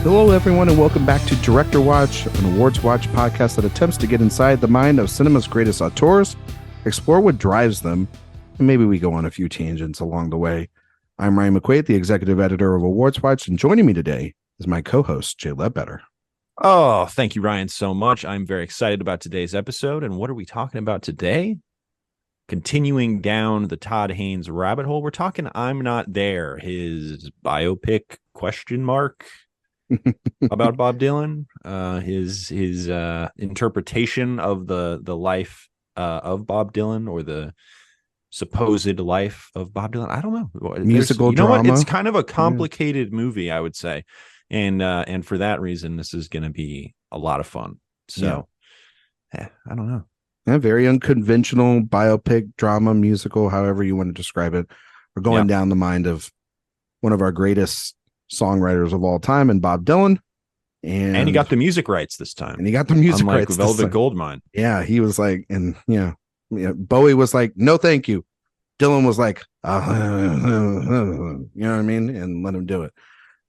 Hello, everyone, and welcome back to Director Watch, an AwardsWatch podcast that attempts to get inside the mind of cinema's greatest auteurs, explore what drives them, and maybe we go on a few tangents along the way. I'm Ryan McQuade, the executive editor of AwardsWatch, and joining me today is my co-host, Jay Ledbetter. Oh, thank you, Ryan, so much. I'm very excited about today's episode. And what are we talking about today? Continuing down the Todd Haynes rabbit hole, we're talking I'm Not There, his biopic question mark about Bob Dylan, his interpretation of the life of Bob Dylan, or the supposed life of Bob Dylan. I don't know. Musical drama. What? It's kind of a complicated movie, I would say. And for that reason, this is going to be a lot of fun. So, I don't know. Yeah, very unconventional biopic, drama, musical, however you want to describe it. We're going down the mind of one of our greatest songwriters of all time, and Bob Dylan. And he got the music rights this time. Unlike rights. Velvet Goldmine. Yeah, he was like, and Bowie was like, no, thank you. Dylan was like, you know what I mean? And let him do it.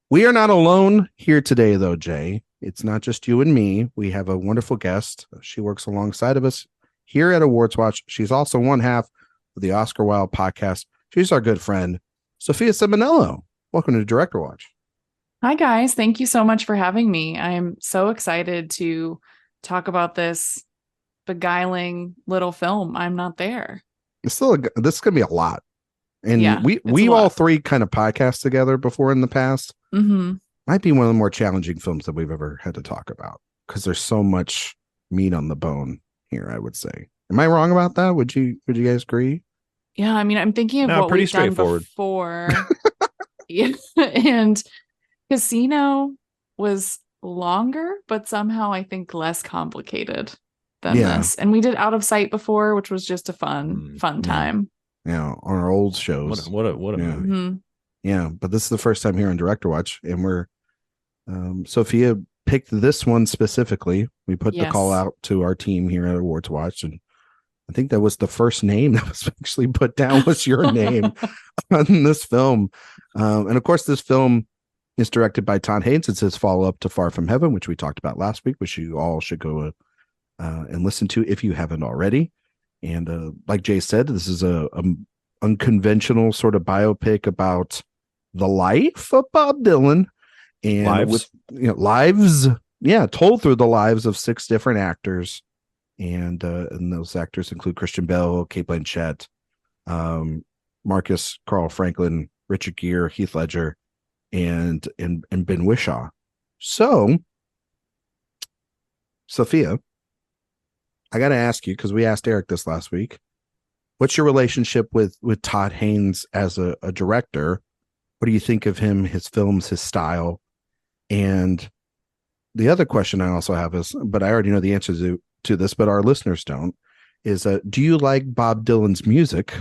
We are not alone here today, though, Jay. It's not just you and me. We have a wonderful guest. She works alongside of us here at AwardsWatch. She's also one half of the Oscar Wilde podcast. She's our good friend, Sophia Ciminello. Welcome to Director Watch. Hi, guys. Thank you so much for having me. I'm so excited to talk about this beguiling little film, I'm Not There. This is going to be a lot. And we all three kind of podcast together before in the past. Mm-hmm. Might be one of the more challenging films that we've ever had to talk about, because there's so much meat on the bone here, I would say. Am I wrong about that? Would you guys agree? Yeah, I mean, I'm thinking of what pretty we've done straightforward before. And Casino was longer, but somehow I think less complicated than this. And we did Out of Sight before, which was just a fun time. Yeah, on our old shows. What a movie. Mm-hmm. Yeah, but this is the first time here on Director Watch, and we're Sophia picked this one specifically. We put the call out to our team here at AwardsWatch, and I think that was the first name that was actually put down was your name on this film. And of course, this film is directed by Todd Haynes. It's his follow-up to Far From Heaven, which we talked about last week, which you all should go and listen to if you haven't already. And like Jay said, this is a unconventional sort of biopic about the life of Bob Dylan, and lives, told through the lives of 6 different actors, and those actors include Christian Bale, Cate Blanchett, Marcus Carl Franklin, Richard Gere, Heath Ledger, and Ben Whishaw. So, Sophia, I got to ask you, because we asked Eric this last week, what's your relationship with Todd Haynes as a director? What do you think of him, his films, his style? And the other question I also have is, but I already know the answer to this, but our listeners don't, is do you like Bob Dylan's music?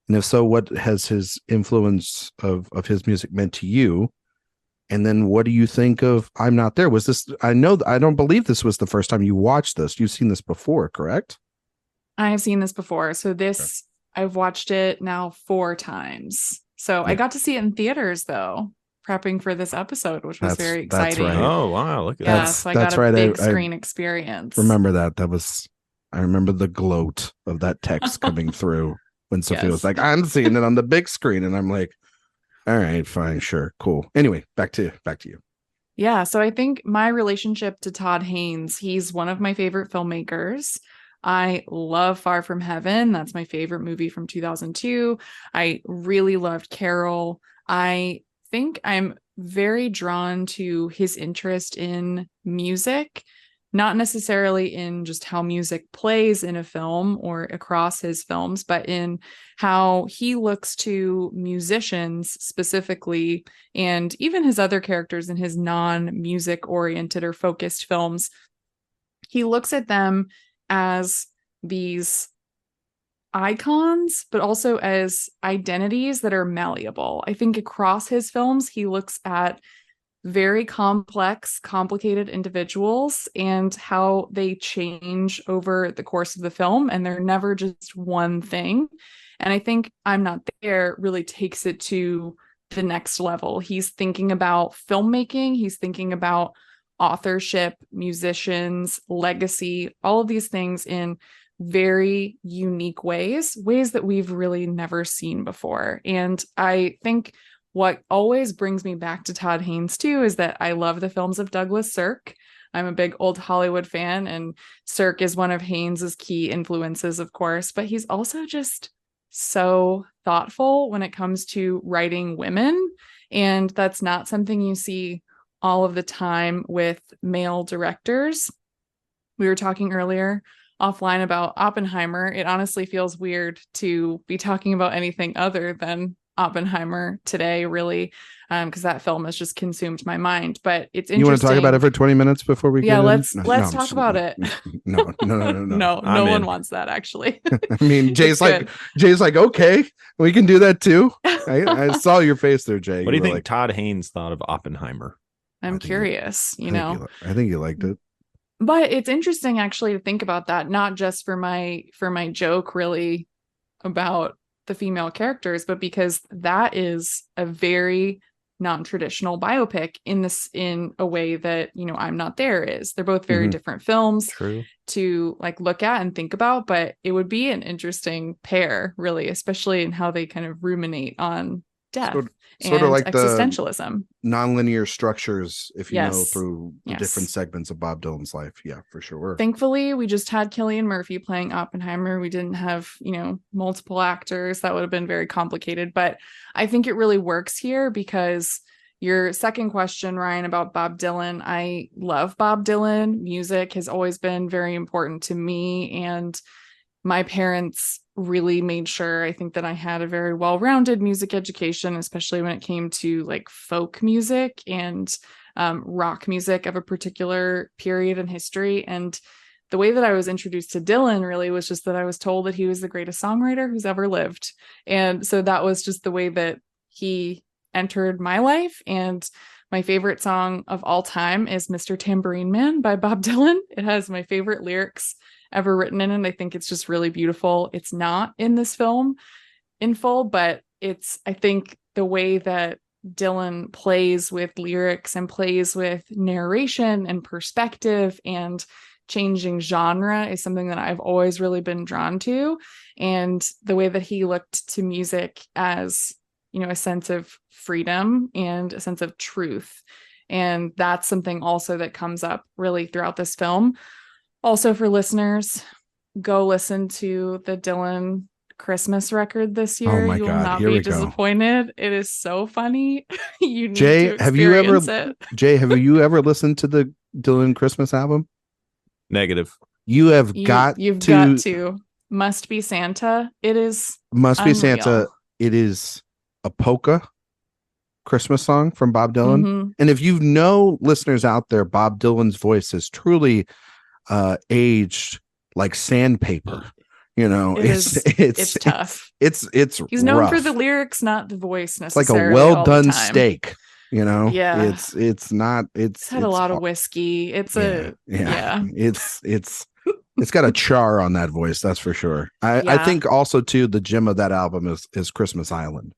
And if so, what has his influence of his music meant to you? And then what do you think of I'm Not There? Was this, I don't believe this was the first time you watched this. You've seen this before, correct? I have seen this before. So I've watched it now 4 times. So I got to see it in theaters, though, prepping for this episode, which was very exciting. That's right. Oh, wow. Look at that. that. So I got a big screen experience. Remember that. I remember the gloat of that text coming through when Sophia was like, I'm seeing it on the big screen. And I'm like, all right, fine, sure, cool. Anyway, back to you. Yeah, so I think my relationship to Todd Haynes, he's one of my favorite filmmakers. I love Far From Heaven. That's my favorite movie from 2002. I really loved Carol. I think I'm very drawn to his interest in music, not necessarily in just how music plays in a film or across his films, but in how he looks to musicians specifically, and even his other characters in his non-music oriented or focused films. He looks at them as these icons, but also as identities that are malleable. I think across his films, he looks at very complex, complicated individuals and how they change over the course of the film, and they're never just one thing. And I think I'm Not There really takes it to the next level. He's thinking about filmmaking, he's thinking about authorship, musicians, legacy, all of these things in very unique ways that we've really never seen before. And I think what always brings me back to Todd Haynes too is that I love the films of Douglas Sirk. I'm a big old Hollywood fan, and Sirk is one of Haynes's key influences, of course, but he's also just so thoughtful when it comes to writing women. And that's not something you see all of the time with male directors. We were talking earlier offline about Oppenheimer. It honestly feels weird to be talking about anything other than Oppenheimer today, really, because that film has just consumed my mind. But it's interesting. You want to talk about it for 20 minutes before we get let's talk about it. No. No one wants that, actually. I mean, Jay's like, okay, we can do that too. I saw your face there, Jay. What do you think Todd Haynes thought of Oppenheimer? I'm curious, I think you liked it. But it's interesting actually to think about that, not just for my joke really about the female characters, but because that is a very non-traditional biopic in a way that, I'm Not There is. They're both very different films to like look at and think about, but it would be an interesting pair, really, especially in how they kind of ruminate on death sort of like existentialism, the nonlinear structures, if you know, through the different segments of Bob Dylan's life. Yeah, for sure. Thankfully, we just had Cillian Murphy playing Oppenheimer. We didn't have, multiple actors. That would have been very complicated, but I think it really works here because your second question, Ryan, about Bob Dylan, I love Bob Dylan. Music has always been very important to me, and my parents really made sure, I think, that I had a very well-rounded music education, especially when it came to like folk music and rock music of a particular period in history. And the way that I was introduced to Dylan really was just that I was told that he was the greatest songwriter who's ever lived. And so that was just the way that he entered my life. And my favorite song of all time is Mr. Tambourine Man by Bob Dylan. It has my favorite lyrics ever written in it. I think it's just really beautiful. It's not in this film in full, but I think the way that Dylan plays with lyrics and plays with narration and perspective and changing genre is something that I've always really been drawn to. And the way that he looked to music as, a sense of freedom and a sense of truth. And that's something also that comes up really throughout this film. Also, for listeners, go listen to the Dylan Christmas record this year. Oh my you will God, not here be we disappointed. Go. It is so funny. You need Jay, to experience it. Jay, have you ever listened to the Dylan Christmas album? Negative. You've got to. Must Be Santa. It is Must Be unreal. Santa. It is a polka Christmas song from Bob Dylan. And if you know listeners out there, Bob Dylan's voice is truly aged like sandpaper. It's tough. It's he's known rough. For the lyrics, not the voice necessarily. It's like a well done steak. Yeah, it's not. It's had a lot of whiskey. It's it's got a char on that voice, that's for sure. I think also too the gem of that album is Christmas Island.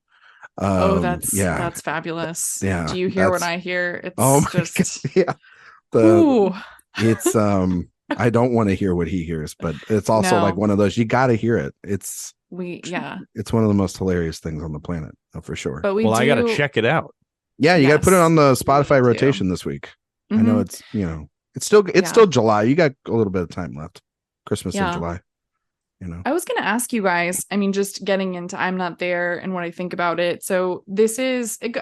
That's fabulous. Yeah. Do you hear what I hear? It's it's I don't want to hear what he hears, but it's also like one of those you got to hear it. It's one of the most hilarious things on the planet, for sure. But I got to check it out. Yeah, you got to put it on the Spotify rotation this week. I know it's it's still July. You got a little bit of time left. Christmas in July. I was going to ask you guys, just getting into I'm Not There and what I think about it. So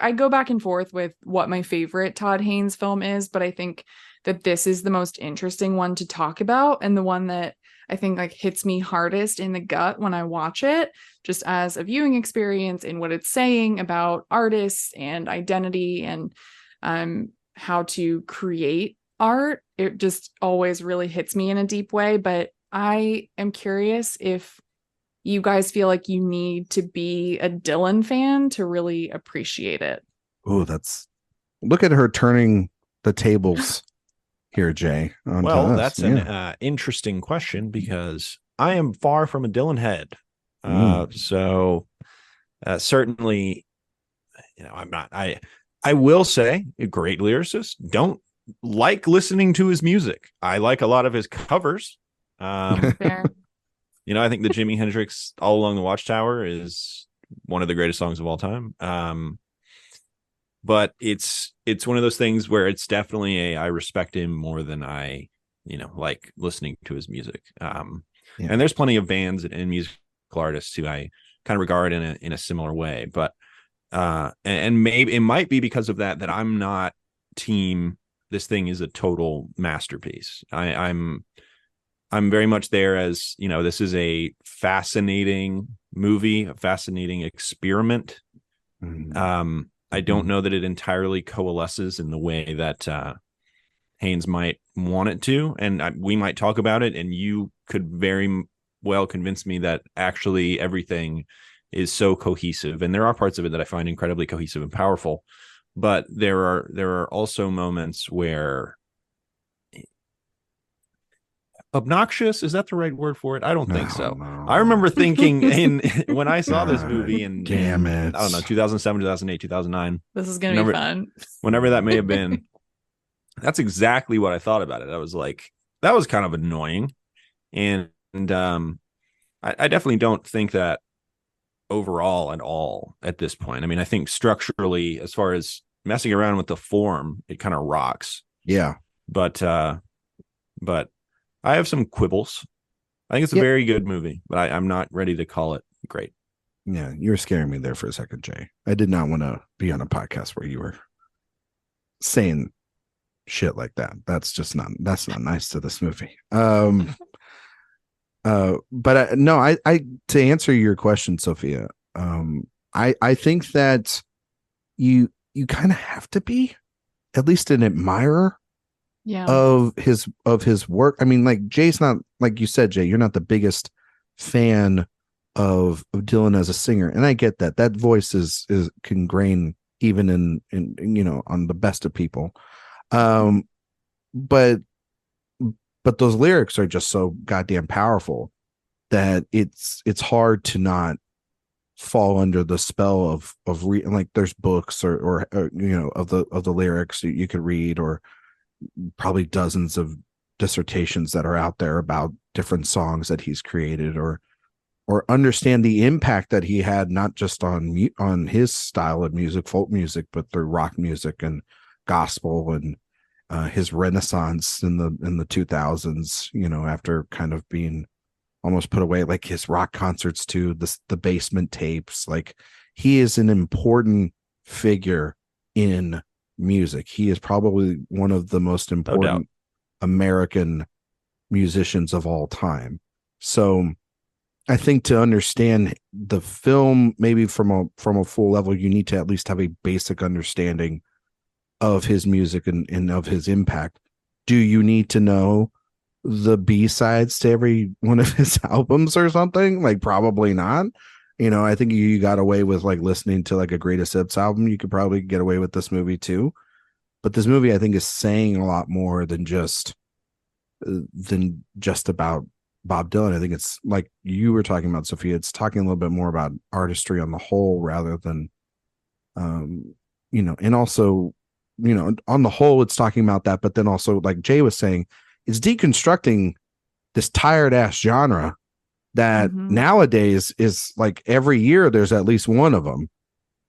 I go back and forth with what my favorite Todd Haynes film is, but I think that this is the most interesting one to talk about and the one that I think like hits me hardest in the gut when I watch it, just as a viewing experience and what it's saying about artists and identity and how to create art. It just always really hits me in a deep way, but I am curious if you guys feel like you need to be a Dylan fan to really appreciate it. Oh, look at her turning the tables here, Jay. Well, that's an interesting question because I am far from a Dylan head. So certainly I'm not. I will say, a great lyricist. Don't like listening to his music. I like a lot of his covers. Fair. I think the Jimi Hendrix "All Along the Watchtower" is one of the greatest songs of all time. But it's one of those things where it's definitely I respect him more than I, like listening to his music. And there's plenty of bands and musical artists who I kind of regard in a similar way. But and maybe it might be because of that I'm not team. This thing is a total masterpiece. I'm very much there as, this is a fascinating movie, a fascinating experiment. Mm-hmm. I don't know that it entirely coalesces in the way that Haynes might want it to. And we might talk about it, and you could very well convince me that actually everything is so cohesive. And there are parts of it that I find incredibly cohesive and powerful. But there are also moments where obnoxious, is that the right word for it? I don't think so. No. I remember thinking when I saw this movie in I don't know, 2007, 2008, 2009. This is gonna be fun. Whenever that may have been. That's exactly what I thought about it. I was like, that was kind of annoying. And I definitely don't think that overall at all at this point. I mean, I think structurally, as far as messing around with the form, it kind of rocks. Yeah. But I have some quibbles. I think it's a very good movie, but I'm not ready to call it great. Yeah, you were scaring me there for a second, Jay. I did not want to be on a podcast where you were saying shit like that. That's not nice to this movie. But no, I to answer your question, Sophia, I think that you kind of have to be at least an admirer of his work. I mean, like, Jay's not, like you said, Jay, you're not the biggest fan of Dylan as a singer, and I get that voice is can grain even in on the best of people. But those lyrics are just so goddamn powerful that it's hard to not fall under the spell of like there's books or of the lyrics you could read, or probably dozens of dissertations that are out there about different songs that he's created, or understand the impact that he had, not just on his style of music, folk music, but through rock music and gospel, and his renaissance in the 2000s, after kind of being almost put away, like his rock concerts too, the basement tapes. Like, he is an important figure in music. He is probably one of the most important American musicians of all time. So I think to understand the film, maybe from a full level, you need to at least have a basic understanding of his music and of his impact. Do you need to know the B-sides to every one of his albums or something? Like, probably not. I think you got away with like listening to like a greatest hits album. You could probably get away with this movie too. But this movie, I think, is saying a lot more than just about Bob Dylan. I think it's like you were talking about, Sophia. It's talking a little bit more about artistry on the whole, rather than, and also, on the whole, it's talking about that. But then also, like Jay was saying, it's deconstructing this tired ass genre that nowadays is like every year there's at least one of them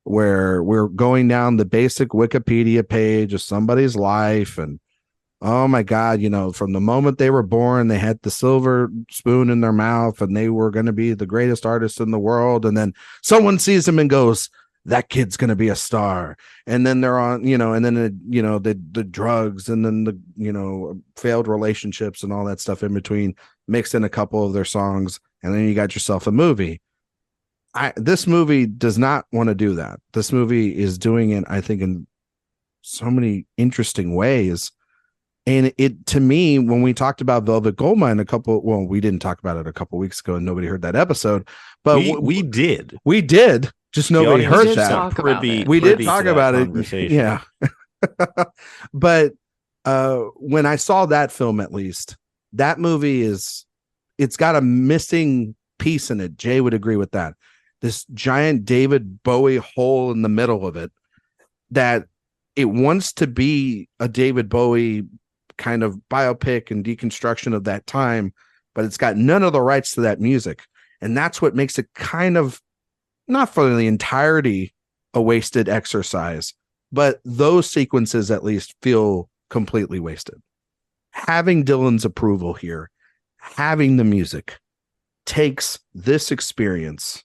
where we're going down the basic Wikipedia page of somebody's life, and oh my God, from the moment they were born, they had the silver spoon in their mouth and they were going to be the greatest artist in the world. And then someone sees them and goes, that kid's going to be a star. And then they're on, and then, the drugs, and then the, failed relationships and all that stuff in between, mixed in a couple of their songs. And then you got yourself a movie. This movie does not want to do that. This movie is doing it, I think, in so many interesting ways. And it, to me, when we talked about Velvet Goldmine we didn't talk about it a couple weeks ago and nobody heard that episode, but we did. Just nobody heard that. We did talk about it. Yeah. But when I saw that film, at least, that movie it's got a missing piece in it. Jay would agree with that. this giant David Bowie hole in the middle of it, that it wants to be a David Bowie kind of biopic and deconstruction of that time, but it's got none of the rights to that music. And that's what makes it kind of, not for the entirety, a wasted exercise, but those sequences at least feel completely wasted. Having Dylan's approval here, having the music, takes this experience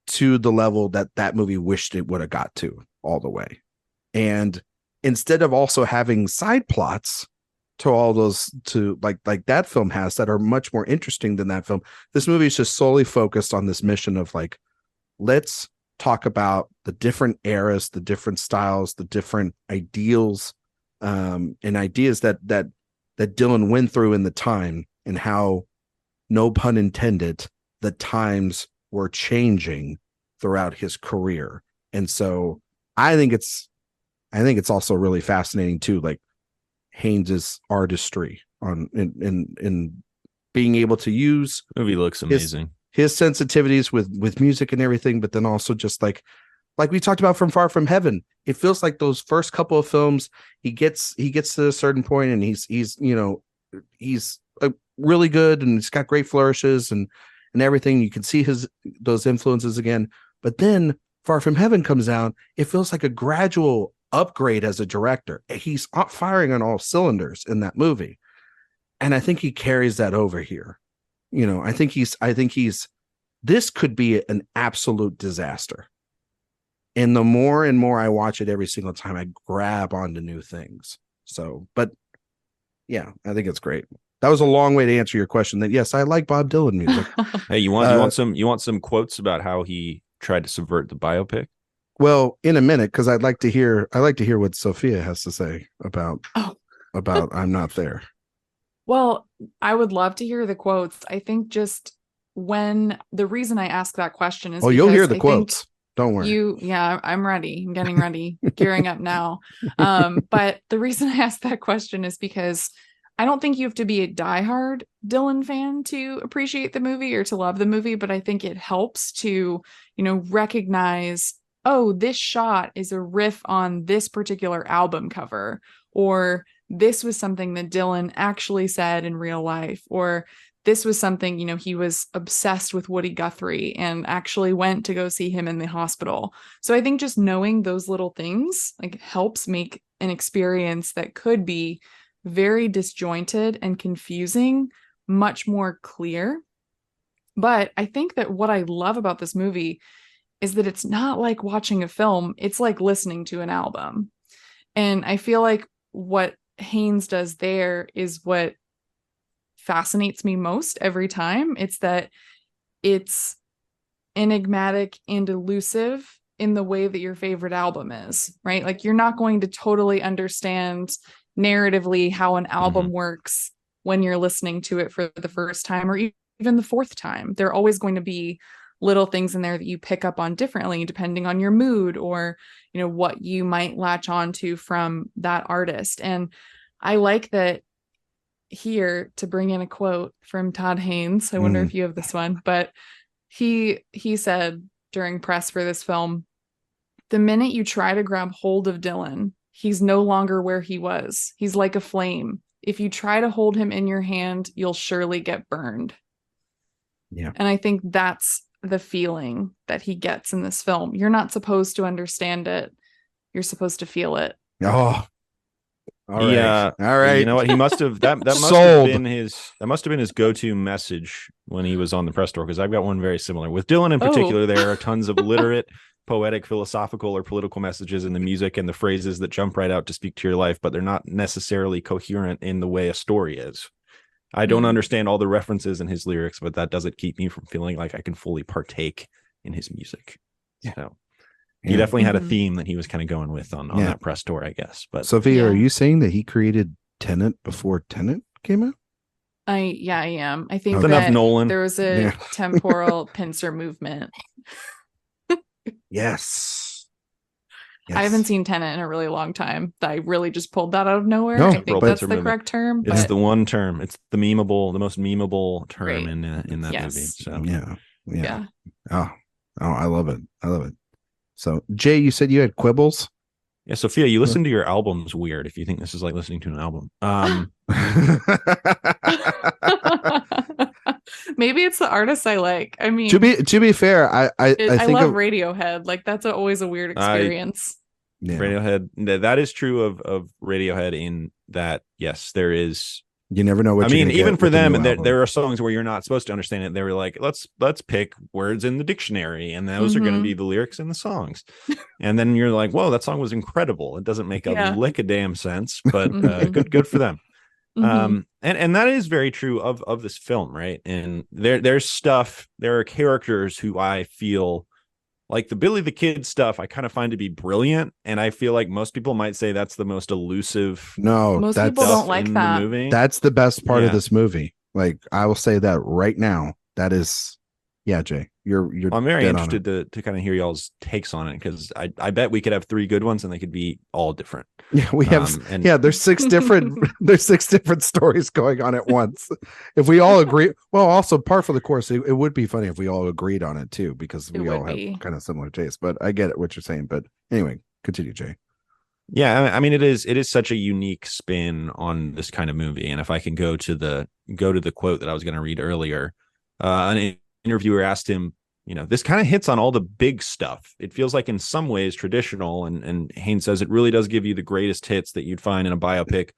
to the level that that movie wished it would have got to all the way. And instead of also having side plots to all those, to like that film has, that are much more interesting than that film, this movie is just solely focused on this mission of like, let's talk about the different eras, the different styles, the different ideals, and ideas that Dylan went through in the time, and how, no pun intended, the times were changing throughout his career. And so I think it's also really fascinating too, like Haynes's artistry in being able to use, movie looks amazing, his sensitivities with music and everything, but then also just like we talked about from Far From Heaven, it feels like those first couple of films, he gets to a certain point and he's really good, and he's got great flourishes and everything. You can see those influences again, but then Far From Heaven comes out, it feels like a gradual upgrade as a director. He's firing on all cylinders in that movie, and I think he carries that over here. I think he's this could be an absolute disaster, and the more and more I watch it, every single time I grab onto new things. So, but yeah, I think it's great. That was a long way to answer your question. That yes, I like Bob Dylan music. Hey, you want some quotes about how he tried to subvert the biopic? Well, in a minute, because I'd like to hear what Sophia has to say about I'm Not There. Well, I would love to hear the quotes. I think just when the reason I ask that question is, you'll hear the quotes. Don't worry. I'm ready. I'm getting ready, gearing up now. But the reason I ask that question is because I don't think you have to be a diehard Dylan fan to appreciate the movie or to love the movie, but I think it helps to, recognize, oh, this shot is a riff on this particular album cover, or this was something that Dylan actually said in real life, or this was something, he was obsessed with Woody Guthrie and actually went to go see him in the hospital. So I think just knowing those little things like helps make an experience that could be very disjointed and confusing much more clear. But I think that what I love about this movie is that it's not like watching a film, it's like listening to an album. And I feel like what Haynes does there is what fascinates me most every time. It's that it's enigmatic and elusive in the way that your favorite album is, right? Like you're not going to totally understand narratively how an album works when you're listening to it for the first time or even the fourth time. There are always going to be little things in there that you pick up on differently depending on your mood or what you might latch on to from that artist. And I like that here, to bring in a quote from Todd Haynes. I wonder if you have this one, but he said during press for this film, the minute you try to grab hold of Dylan, he's no longer where he was. He's like a flame. If you try to hold him in your hand, you'll surely get burned. Yeah. And I think that's the feeling that he gets in this film. You're not supposed to understand it. You're supposed to feel it. Oh, all right. All right. You know what? He must have that must have been his go-to message when he was on the press tour, because I've got one very similar. With Dylan in particular, there are tons of literate, poetic, philosophical, or political messages in the music and the phrases that jump right out to speak to your life, but they're not necessarily coherent in the way a story is. I don't understand all the references in his lyrics, but that doesn't keep me from feeling like I can fully partake in his music. Yeah. So he definitely had a theme that he was kind of going with on that press tour, I guess. But Sophia, are you saying that he created Tenet before Tenet came out? I am. I think enough Nolan. There was a temporal pincer movement. Yes. I haven't seen Tenet in a really long time. I really just pulled that out of nowhere. No, I think that's the correct term. It's the one term. It's the most memeable term in that movie. So yeah. Oh, Oh, I love it. I love it. So, Jay, you said you had quibbles. Yeah, Sophia, you listen to your albums weird if you think this is like listening to an album. Maybe it's the artists I like. I mean, to be fair, I I think love Radiohead. Like that's always a weird experience. Yeah. Radiohead, that is true of Radiohead in that, yes, there is. You never know what. I mean, even for them, and there are songs where you're not supposed to understand it. They were like, let's pick words in the dictionary, and those are going to be the lyrics in the songs. And then you're like, whoa, that song was incredible. It doesn't make a lick of damn sense, but good for them. And that is very true of this film, right? And there's stuff. There are characters who I feel like the Billy the Kid stuff I kind of find to be brilliant, and I feel like most people might say that's the most elusive. No, most people don't like that movie. That's the best part of this movie. Like I will say that right now. That is, yeah, Jay, you're. I'm very interested to kind of hear y'all's takes on it, because I bet we could have 3 good ones and they could be all different. Yeah, we have. There's 6 different. There's 6 different stories going on at once. If we all agree, well, also part for the course, it would be funny if we all agreed on it too, because we all have kind of similar tastes. But I get it what you're saying. But anyway, continue, Jay. Yeah, I mean, it is such a unique spin on this kind of movie. And if I can go to the quote that I was going to read earlier, an interviewer asked him, this kind of hits on all the big stuff. It feels like in some ways traditional. And Haynes says it really does give you the greatest hits that you'd find in a biopic.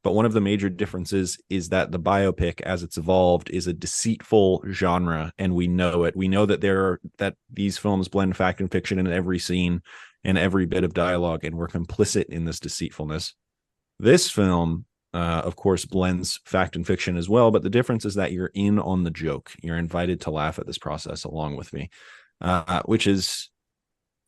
But one of the major differences is that the biopic, as it's evolved, is a deceitful genre. And we know it. We know that these films blend fact and fiction in every scene and every bit of dialogue, and we're complicit in this deceitfulness. This film, of course, blends fact and fiction as well, but the difference is that you're in on the joke. You're invited to laugh at this process along with me, which is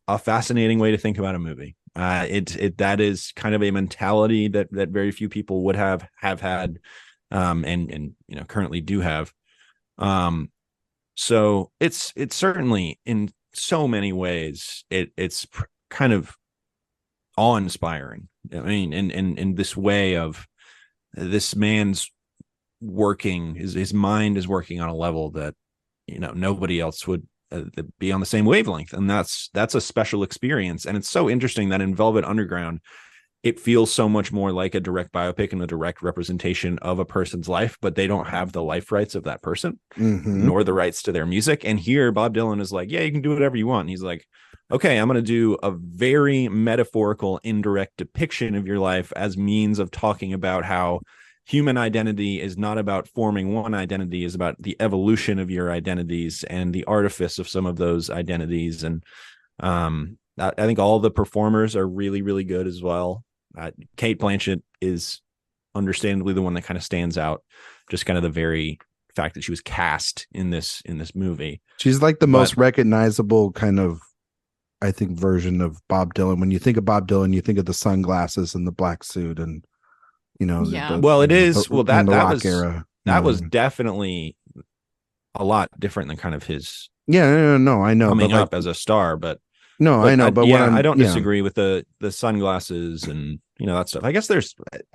a fascinating way to think about a movie. That is kind of a mentality that very few people would have had, and currently do have. So it's certainly in so many ways it's kind of awe-inspiring. I mean, in this way of this man's working, his mind is working on a level that nobody else would be on the same wavelength, and that's a special experience. And it's so interesting that in Velvet Underground it feels so much more like a direct biopic and a direct representation of a person's life, but they don't have the life rights of that person, nor the rights to their music. And here Bob Dylan is like, yeah, you can do whatever you want. And he's like, okay, I'm going to do a very metaphorical, indirect depiction of your life as means of talking about how human identity is not about forming one identity, is about the evolution of your identities and the artifice of some of those identities. And I think all the performers are really, really good as well. Cate Blanchett is understandably the one that kind of stands out, just kind of the very fact that she was cast in this movie. She's like the most recognizable kind of, I think, version of Bob Dylan. When you think of Bob Dylan, you think of the sunglasses and the black suit, and yeah. That was definitely a lot different than kind of his. Yeah, no, I know coming up as a star, but I know, but I don't disagree with the sunglasses and that stuff. I guess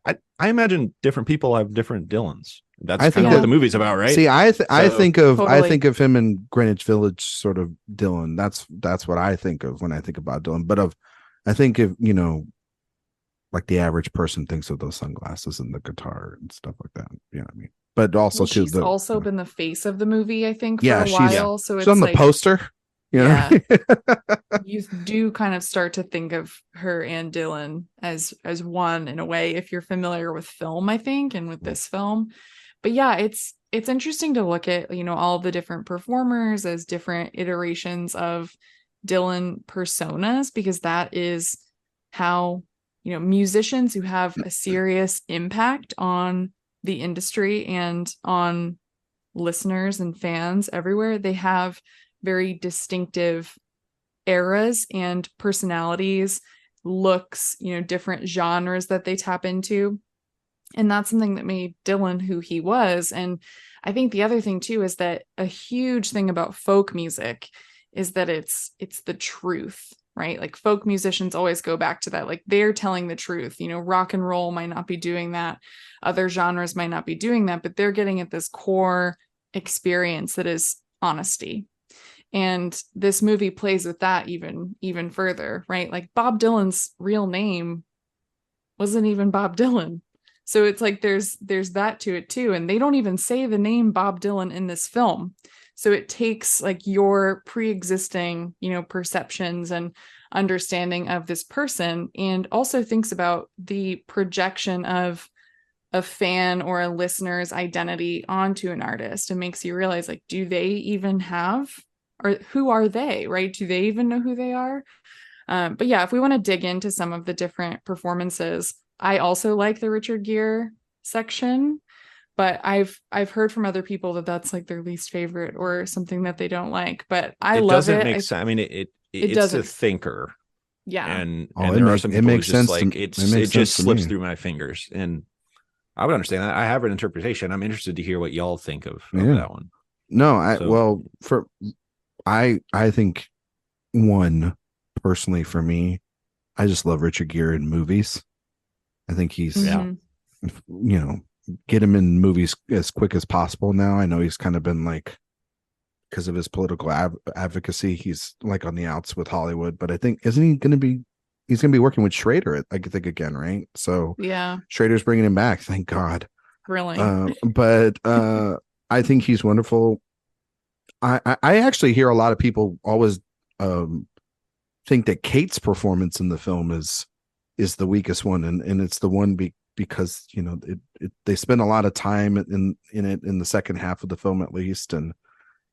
I imagine different people have different Dylans. That's kind of what the movie's about, right? See, I think of him in Greenwich Village sort of Dylan. That's what I think of when I think about Dylan. But I think of like the average person thinks of those sunglasses and the guitar and stuff like that. You know what I mean? But also too, she's also been the face of the movie, I think, for a while. So it's on the poster. You do kind of start to think of her and Dylan as one in a way, if you're familiar with film, I think, and with this film. But yeah, it's interesting to look at all the different performers as different iterations of Dylan personas, because that is how musicians who have a serious impact on the industry and on listeners and fans everywhere, they have very distinctive eras and personalities, looks, different genres that they tap into. And that's something that made Dylan who he was. And I think the other thing too is that a huge thing about folk music is that it's the truth, right? Like folk musicians always go back to that. Like they're telling the truth. Rock and roll might not be doing that. Other genres might not be doing that, but they're getting at this core experience that is honesty. And this movie plays with that even further, right? Like Bob Dylan's real name wasn't even Bob Dylan. So it's like there's that to it too. And they don't even say the name Bob Dylan in this film. So it takes like your pre-existing, perceptions and understanding of this person, and also thinks about the projection of a fan or a listener's identity onto an artist, and makes you realize, like, do they even have, or who are they, right? Do they even know who they are? But yeah, if we want to dig into some of the different performances, I also like the Richard Gere section, but I've heard from other people that that's like their least favorite or something that they don't like. But I love it. Doesn't make sense. I mean, it's doesn't. a thinker. Yeah. And there are some people who just like it just slips through my fingers, and I would understand that. I have an interpretation. I'm interested to hear what y'all think of that one. No, I think one, personally for me, I just love Richard Gere in movies. I think he's, get him in movies as quick as possible now. I know he's kind of been like, because of his political advocacy, he's like on the outs with Hollywood, but I think, he's going to be working with Schrader, I think, again, right? So yeah, Schrader's bringing him back. Thank God. Really? But I think he's wonderful. I actually hear a lot of people always think that Kate's performance in the film is the weakest one, and it's the one because they spend a lot of time in it in the second half of the film, at least, and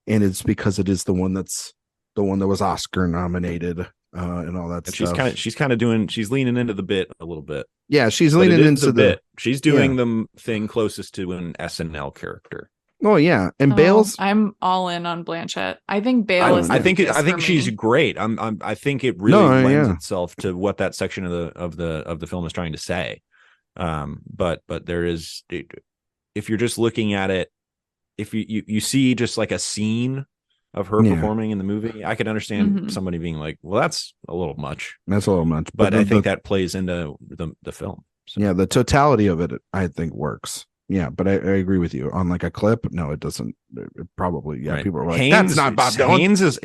it's because it is the one that was Oscar nominated and all that stuff. She's leaning into the bit a little bit. Yeah, she's leaning into the bit. She's doing the thing closest to an SNL character. Oh yeah, and Bale's. I'm all in on Blanchett. I think Bale is. I think she's great. I think it really lends itself to what that section of the film is trying to say. But there is, if you're just looking at it, if you see just like a scene of her performing in the movie, I could understand somebody being like, well, that's a little much. That's a little much. But I think that plays into the film. So. Yeah, the totality of it, I think, works. Yeah, but I agree with you. On like a clip, no, it doesn't. It probably, right. People are like, Haynes, that's not Bob Dylan. Haynes is,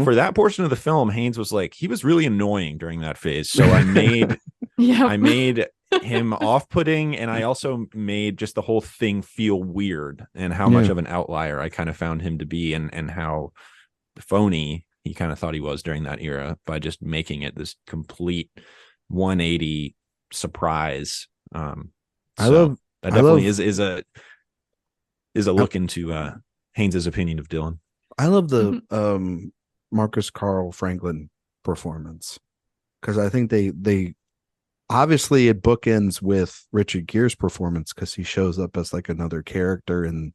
for that portion of the film, Haynes was like, he was really annoying during that phase. So I made, I made him off-putting, and I also made just the whole thing feel weird, and how much of an outlier I kind of found him to be, and how phony he kind of thought he was during that era by just making it this complete 180 surprise. That definitely is a look into Haynes's opinion of Dylan. I love the Marcus Carl Franklin performance, because I think they obviously it bookends with Richard Gere's performance, because he shows up as like another character in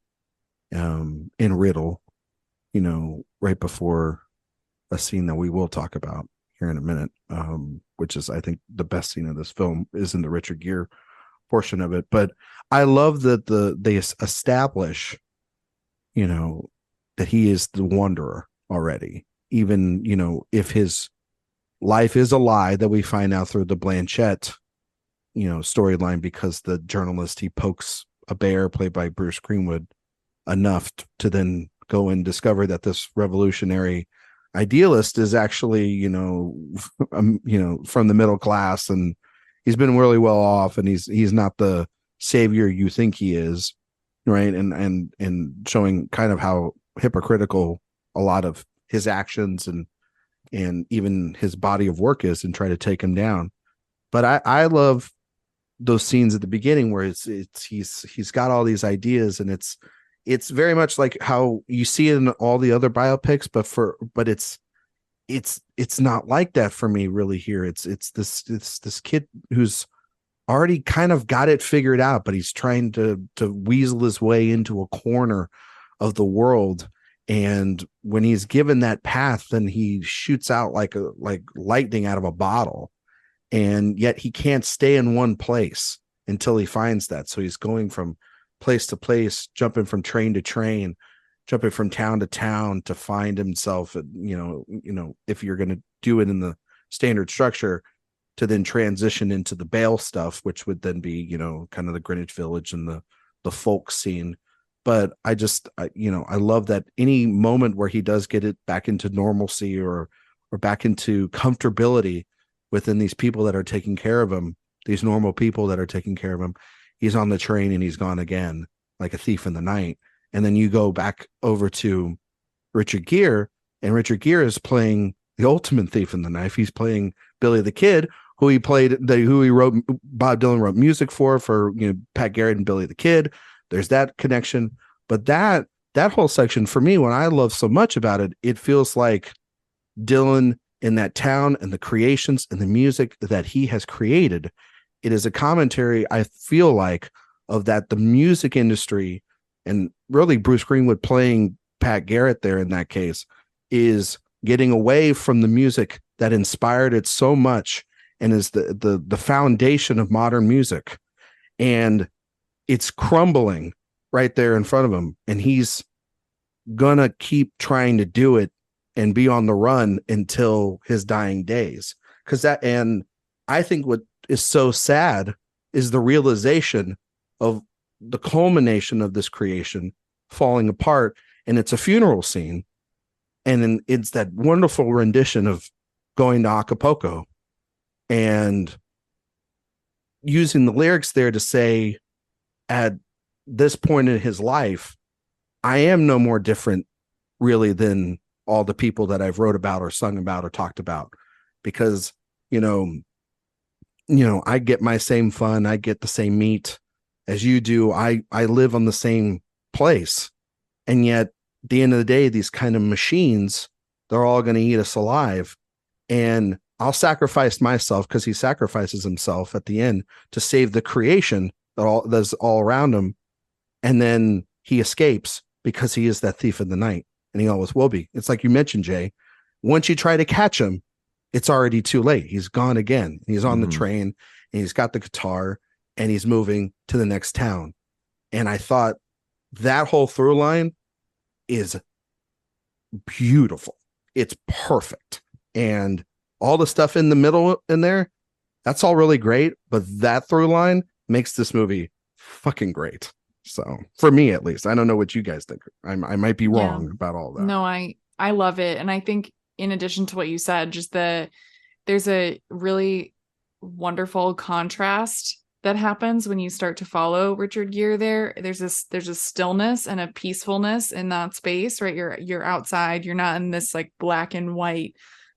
Riddle, right before a scene that we will talk about here in a minute, which is, I think, the best scene of this film is in the Richard Gere portion of it. But I love that they establish, that he is the wanderer already, even, if his life is a lie, that we find out through the Blanchett, storyline, because the journalist, he pokes a bear played by Bruce Greenwood enough to then go and discover that this revolutionary idealist is actually, from the middle class, and he's been really well off, and he's not the savior you think he is, right? And showing kind of how hypocritical a lot of his actions and even his body of work is, and try to take him down. But I love those scenes at the beginning where he's got all these ideas, and it's very much like how you see it in all the other biopics, but it's not like that for me really here. It's this kid who's already kind of got it figured out, but he's trying to weasel his way into a corner of the world. And when he's given that path, then he shoots out like lightning out of a bottle, and yet he can't stay in one place until he finds that. So he's going from place to place, jumping from train to train, jumping from town to town to find himself, if you're going to do it in the standard structure, to then transition into the Bale stuff, which would then be, kind of the Greenwich Village and the folk scene. but I love that any moment where he does get it back into normalcy or back into comfortability within these people that are taking care of him, these normal people that are taking care of him, he's on the train and he's gone again, like a thief in the night. And then you go back over to Richard Gere, and Richard Gere is playing the ultimate thief in the night. He's playing Billy the Kid, who he wrote, Bob Dylan wrote music for Pat Garrett and Billy the Kid. There's that connection. But that whole section, for me, what I love so much about it, it feels like Dylan in that town and the creations and the music that he has created. It is a commentary, I feel like, of that the music industry, and really Bruce Greenwood playing Pat Garrett there in that case, is getting away from the music that inspired it so much and is the foundation of modern music. And it's crumbling right there in front of him. And he's gonna keep trying to do it and be on the run until his dying days. And I think what is so sad is the realization of the culmination of this creation falling apart. And it's a funeral scene. And then it's that wonderful rendition of going to Acapulco and using the lyrics there to say, at this point in his life, I am no more different really than all the people that I've wrote about or sung about or talked about, because, I get my same fun. I get the same meat as you do. I live on the same place. And yet at the end of the day, these kind of machines, they're all going to eat us alive. And I'll sacrifice myself, because he sacrifices himself at the end to save the creation that's all around him. And then he escapes because he is that thief in the night, and he always will be. It's like you mentioned, Jay. Once you try to catch him, it's already too late. He's gone again. He's on the train, and he's got the guitar, and he's moving to the next town. And I thought that whole through line is beautiful. It's perfect. And all the stuff in the middle in there, that's all really great. But that through line makes this movie fucking great. So for me, at least, I don't know what you guys think. I might be wrong about all that. No, I love it. And I think in addition to what you said, just there's a really wonderful contrast that happens when you start to follow Richard Gere there. There's a stillness and a peacefulness in that space, right? You're outside. You're not in this like black and white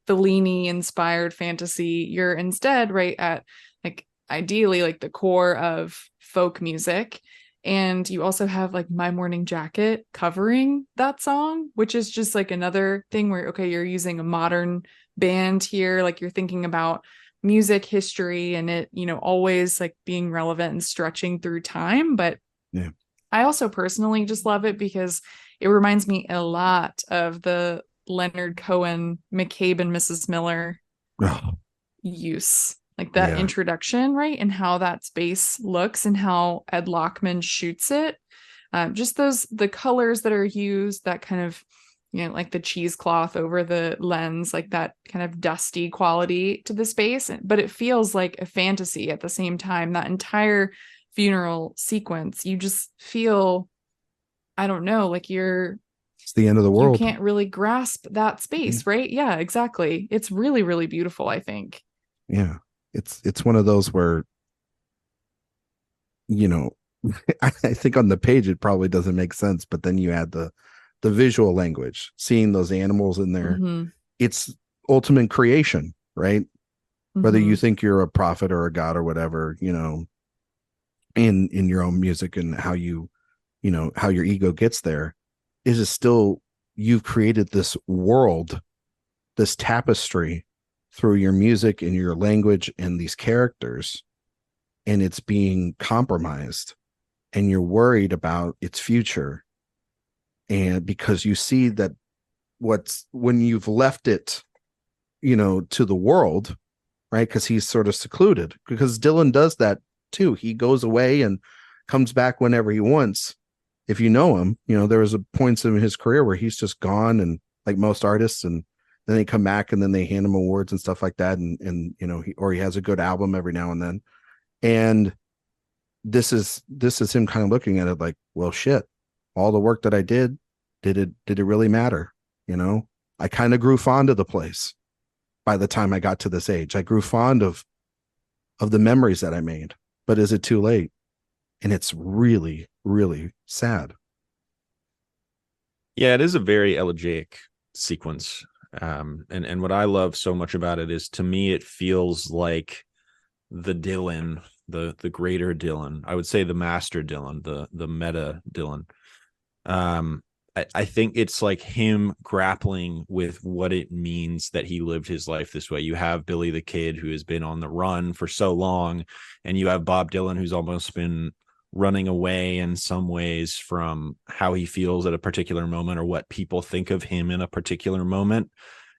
Fellini inspired fantasy. You're instead right at like ideally like the core of folk music. And you also have like My Morning Jacket covering that song, which is just like another thing where, okay, you're using a modern band here. Like you're thinking about music history and it, always like being relevant and stretching through time. But yeah, I also personally just love it because it reminds me a lot of the Leonard Cohen, McCabe and Mrs. Miller use. Like that introduction, right? And how that space looks and how Ed Lockman shoots it. Just the colors that are used, that kind of, like the cheesecloth over the lens, like that kind of dusty quality to the space. But it feels like a fantasy at the same time. That entire funeral sequence, you just feel, I don't know, like it's the end of the world. You can't really grasp that space, right? Yeah, exactly. It's really, really beautiful, I think. Yeah. It's one of those where, I think on the page it probably doesn't make sense, but then you add the visual language, seeing those animals in there. It's ultimate creation, right? Whether you think you're a prophet or a god or whatever, in your own music and how how your ego gets there, is still, you've created this world, this tapestry through your music and your language and these characters, and it's being compromised, and you're worried about its future. And because you see that when you've left it, to the world, right? Because he's sort of secluded, because Dylan does that too. He goes away and comes back whenever he wants. If you know him, there was points in his career where he's just gone, and like most artists, and then they come back and then they hand him awards and stuff like that. And he has a good album every now and then. And this is him kind of looking at it like, well, shit, all the work that I did it really matter? You know, I kind of grew fond of the place by the time I got to this age. I grew fond of the memories that I made, but is it too late? And it's really, really sad. Yeah, it is a very elegiac sequence. And what I love so much about it is, to me, it feels like the Dylan, the greater Dylan. I would say the master Dylan, the meta Dylan. I think it's like him grappling with what it means that he lived his life this way. You have Billy the Kid, who has been on the run for so long, and you have Bob Dylan, who's almost been running away in some ways from how he feels at a particular moment or what people think of him in a particular moment.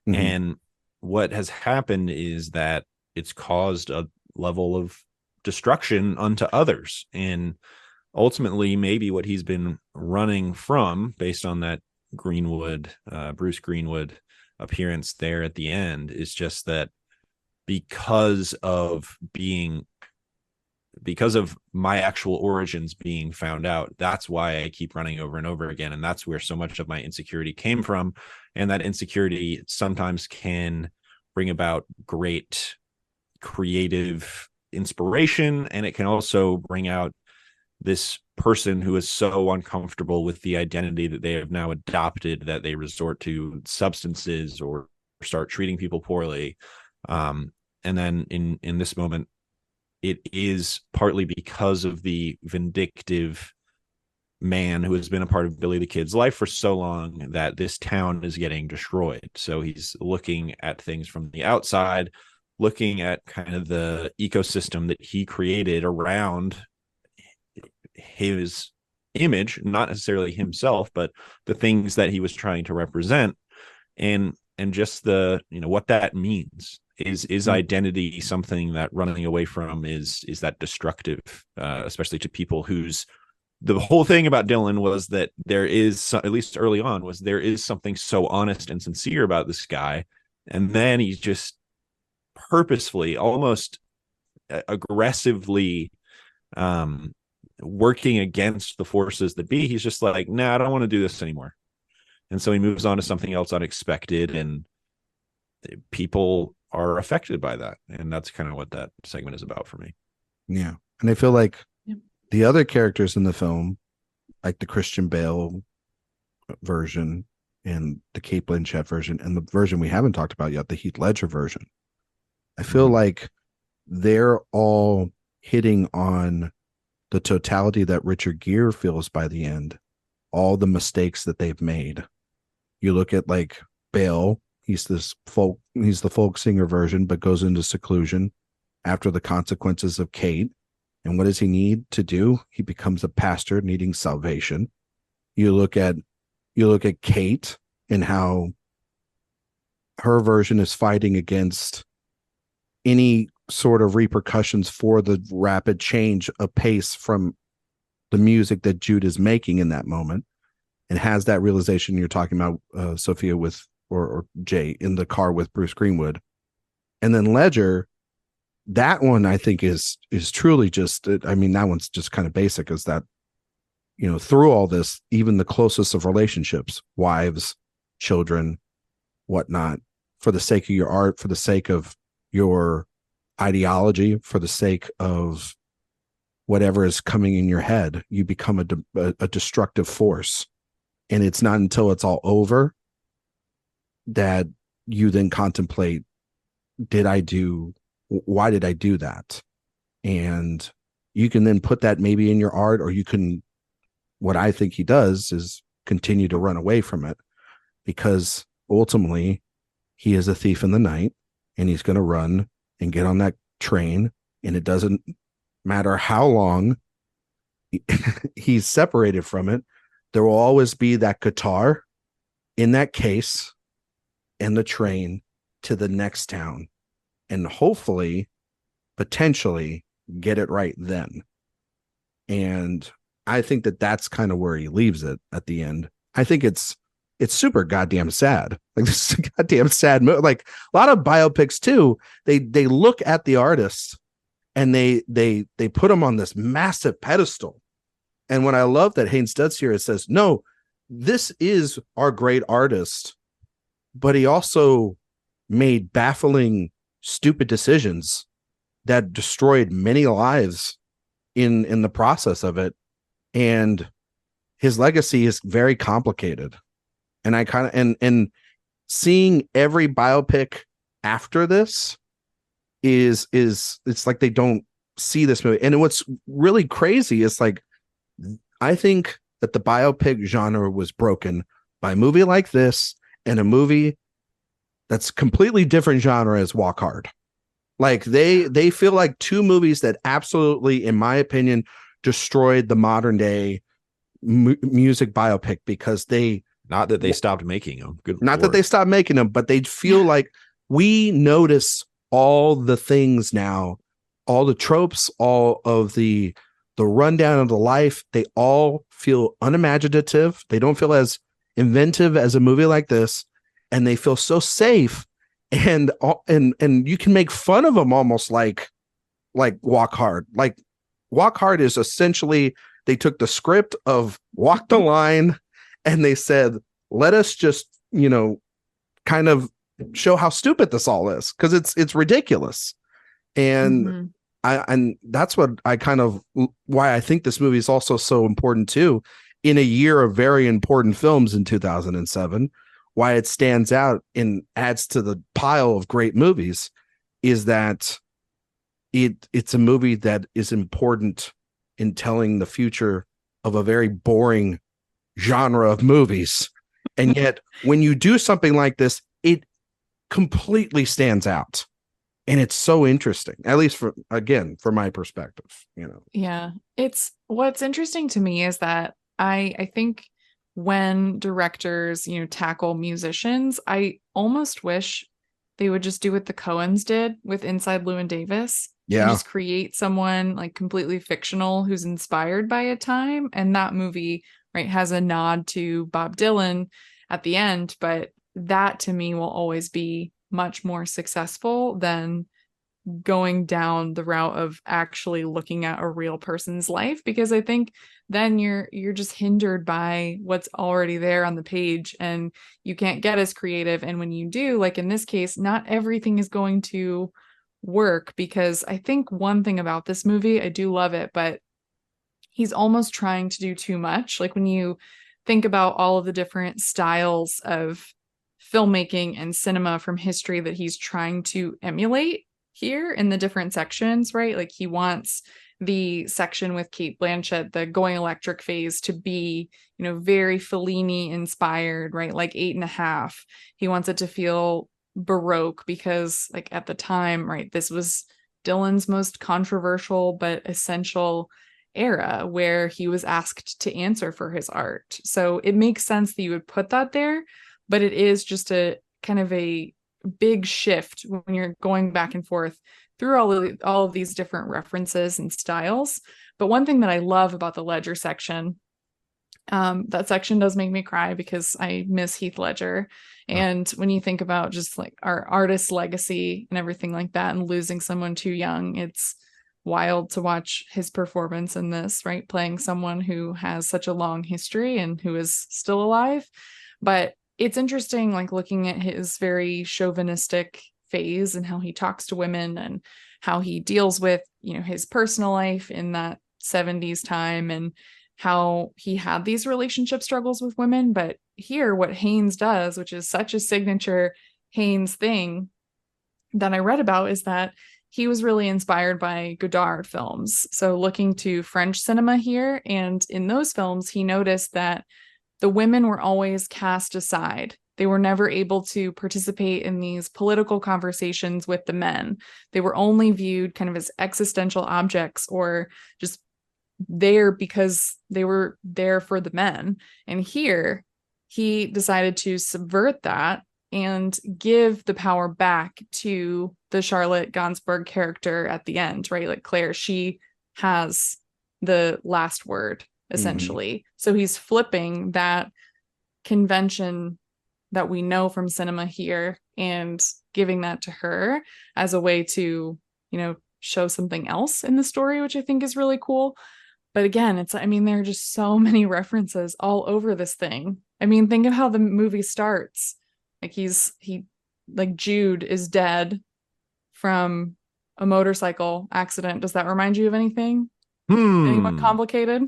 Mm-hmm. And what has happened is that it's caused a level of destruction unto others. And ultimately, maybe what he's been running from, based on that Bruce Greenwood appearance there at the end, is just that because of my actual origins being found out, that's why I keep running over and over again. And that's where so much of my insecurity came from. And that insecurity sometimes can bring about great creative inspiration. And it can also bring out this person who is so uncomfortable with the identity that they have now adopted that they resort to substances or start treating people poorly. And then in this moment, it is partly because of the vindictive man who has been a part of Billy the Kid's life for so long that this town is getting destroyed. So he's looking at things from the outside, looking at kind of the ecosystem that he created around his image, not necessarily himself, but the things that he was trying to represent, and just the, what that means. Is identity something that running away from is that destructive, especially to people whose the whole thing about Dylan was that there is, at least early on, was there is something so honest and sincere about this guy, and then he's just purposefully, almost aggressively working against the forces that be. He's just like, nah, I don't want to do this anymore. And so he moves on to something else unexpected, and people are affected by that. And that's kind of what that segment is about for me. Yeah. And I feel like the other characters in the film, like the Christian Bale version and the Cate Blanchett version and the version we haven't talked about yet, the Heath Ledger version, I feel like they're all hitting on the totality that Richard Gere feels by the end, all the mistakes that they've made. You look at like Bale, he's the folk singer version, but goes into seclusion after the consequences of Kate. And what does he need to do? He becomes a pastor needing salvation. You look at Kate and how her version is fighting against any sort of repercussions for the rapid change of pace from the music that Jude is making in that moment, and has that realization you're talking about, Sophia, with or Jay in the car with Bruce Greenwood. And then Ledger, that one I think is truly just, I mean, that one's just kind of basic, is that, through all this, even the closest of relationships, wives, children, whatnot, for the sake of your art, for the sake of your ideology, for the sake of whatever is coming in your head, you become a destructive force. And it's not until it's all over that you then contemplate, why did I do that? And you can then put that maybe in your art, or you can, what I think he does is continue to run away from it, because ultimately he is a thief in the night, and he's going to run and get on that train. And it doesn't matter how long he's separated from it. There will always be that guitar in that case and the train to the next town, and hopefully, potentially get it right then. And I think that that's kind of where he leaves it at the end. I think it's super goddamn sad. Like, this is a goddamn sad movie. Like a lot of biopics too, they look at the artists and they put them on this massive pedestal, And what I love that Haynes does here, it says, no, this is our great artist, but he also made baffling, stupid decisions that destroyed many lives in the process of it. And his legacy is very complicated. And I kind of, and seeing every biopic after this is it's like they don't see this movie. And what's really crazy is like, I think that the biopic genre was broken by a movie like this and a movie that's completely different genre as Walk Hard. Like they feel like two movies that absolutely, in my opinion, destroyed the modern day music biopic, because not that they stopped making them. That they stopped making them, but they feel like we notice all the things now, all the tropes, all of the rundown of the life. They all feel unimaginative. They don't feel as inventive as a movie like this, and they feel so safe. And you can make fun of them almost like Walk Hard. Like Walk Hard is essentially, they took the script of Walk the Line and they said, let us just, kind of show how stupid this all is, because it's ridiculous. And and that's what I kind of, why I think this movie is also so important too, in a year of very important films in 2007. Why it stands out and adds to the pile of great movies is that it's a movie that is important in telling the future of a very boring genre of movies. And yet when you do something like this, it completely stands out. And it's so interesting, at least from my perspective, Yeah. What's interesting to me is that I think when directors, tackle musicians, I almost wish they would just do what the Coens did with Inside Llewyn Davis. Yeah. And just create someone like completely fictional who's inspired by a time. And that movie, right, has a nod to Bob Dylan at the end. But that to me will always be much more successful than going down the route of actually looking at a real person's life, because I think then you're just hindered by what's already there on the page and you can't get as creative. And when you do, like in this case, not everything is going to work, because I think one thing about this movie, I do love it, but he's almost trying to do too much. Like when you think about all of the different styles of filmmaking and cinema from history that he's trying to emulate here in the different sections, right? Like he wants the section with Cate Blanchett, the going electric phase, to be, very Fellini inspired, right? Like 8.5. He wants it to feel Baroque because, like, at the time, right, this was Dylan's most controversial but essential era where he was asked to answer for his art. So it makes sense that you would put that there, but it is just a kind of a big shift when you're going back and forth through all of these different references and styles. But one thing that I love about the Ledger section, that section does make me cry because I miss Heath Ledger. And when you think about just like our artist's legacy and everything like that, and losing someone too young, it's wild to watch his performance in this, right? Playing someone who has such a long history and who is still alive. But it's interesting, like looking at his very chauvinistic phase and how he talks to women and how he deals with, his personal life in that 70s time and how he had these relationship struggles with women. But here, what Haynes does, which is such a signature Haynes thing that I read about, is that he was really inspired by Godard films. So looking to French cinema here, and in those films, he noticed that the women were always cast aside. They were never able to participate in these political conversations with the men. They were only viewed kind of as existential objects or just there because they were there for the men. And here, he decided to subvert that and give the power back to the Charlotte Gainsbourg character at the end, right? Like Claire, she has the last word, essentially. Mm-hmm. So he's flipping that convention that we know from cinema here and giving that to her as a way to, show something else in the story, which I think is really cool. But again, there are just so many references all over this thing. I mean, think of how the movie starts. Like like Jude is dead from a motorcycle accident. Does that remind you of anything? Anyone complicated?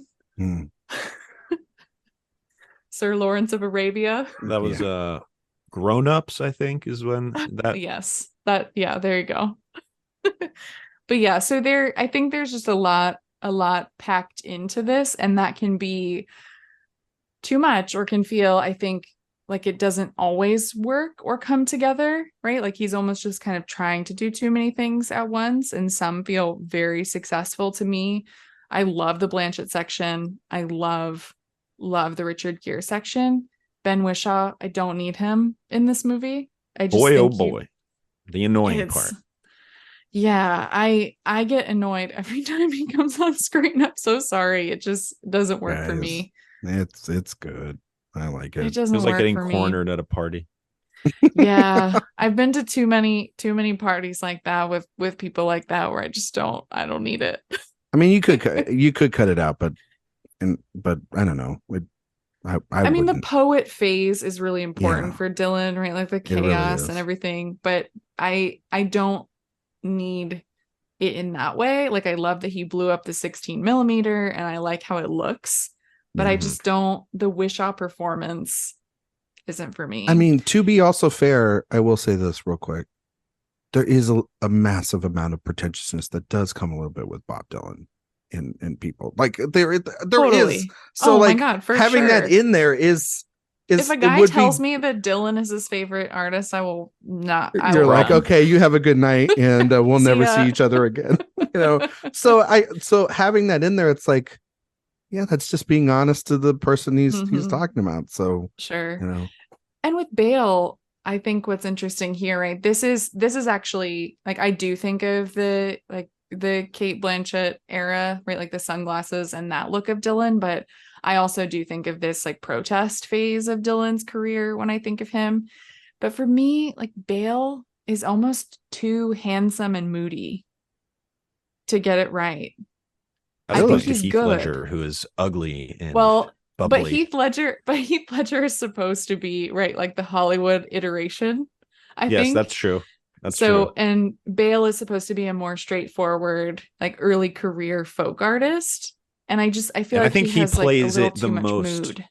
Sir Lawrence of Arabia. That was Grown Ups, I think, is when that. Yes. There you go. But yeah, so I think there's just a lot packed into this, and that can be too much or can feel, I think, like it doesn't always work or come together, right? Like he's almost just kind of trying to do too many things at once, and some feel very successful to me. I love the Blanchett section. I love the Richard Gere section. Ben Whishaw, I don't need him in this movie. I just boy, the annoying part. Yeah, I get annoyed every time he comes on screen. I'm so sorry. It just doesn't work for me. It's good. I like it. It doesn't feels work like getting for cornered me. at a party. Yeah, I've been to too many parties like that with people like that where I don't need it. I mean, you could cut it out, but I don't know. I mean, the poet phase is really important for Dylan, right? Like the chaos and everything. But I don't need it in that way. Like I love that he blew up the 16 millimeter, and I like how it looks. But I just don't. The Wishaw performance isn't for me. I mean, to be also fair, I will say this real quick. There is a massive amount of pretentiousness that does come a little bit with Bob Dylan in people. Like there totally is. So my God, having that in there is if a guy tells me that Dylan is his favorite artist, I will not. You're like, okay, you have a good night, and we'll never see each other again. So having that in there, it's like, yeah, that's just being honest to the person he's talking about. So sure, and with Bale, I think what's interesting here, right? This is actually like I do think of the Cate Blanchett era, right? Like the sunglasses and that look of Dylan, but I also do think of this like protest phase of Dylan's career when I think of him. But for me, like Bale is almost too handsome and moody to get it right. I think he's Heath good. Ledger, who is ugly and bubbly. But Heath Ledger is supposed to be right, like the Hollywood iteration. I think that's true. That's true. And Bale is supposed to be a more straightforward, like early career folk artist. And I feel like I think he plays it the most. Mood.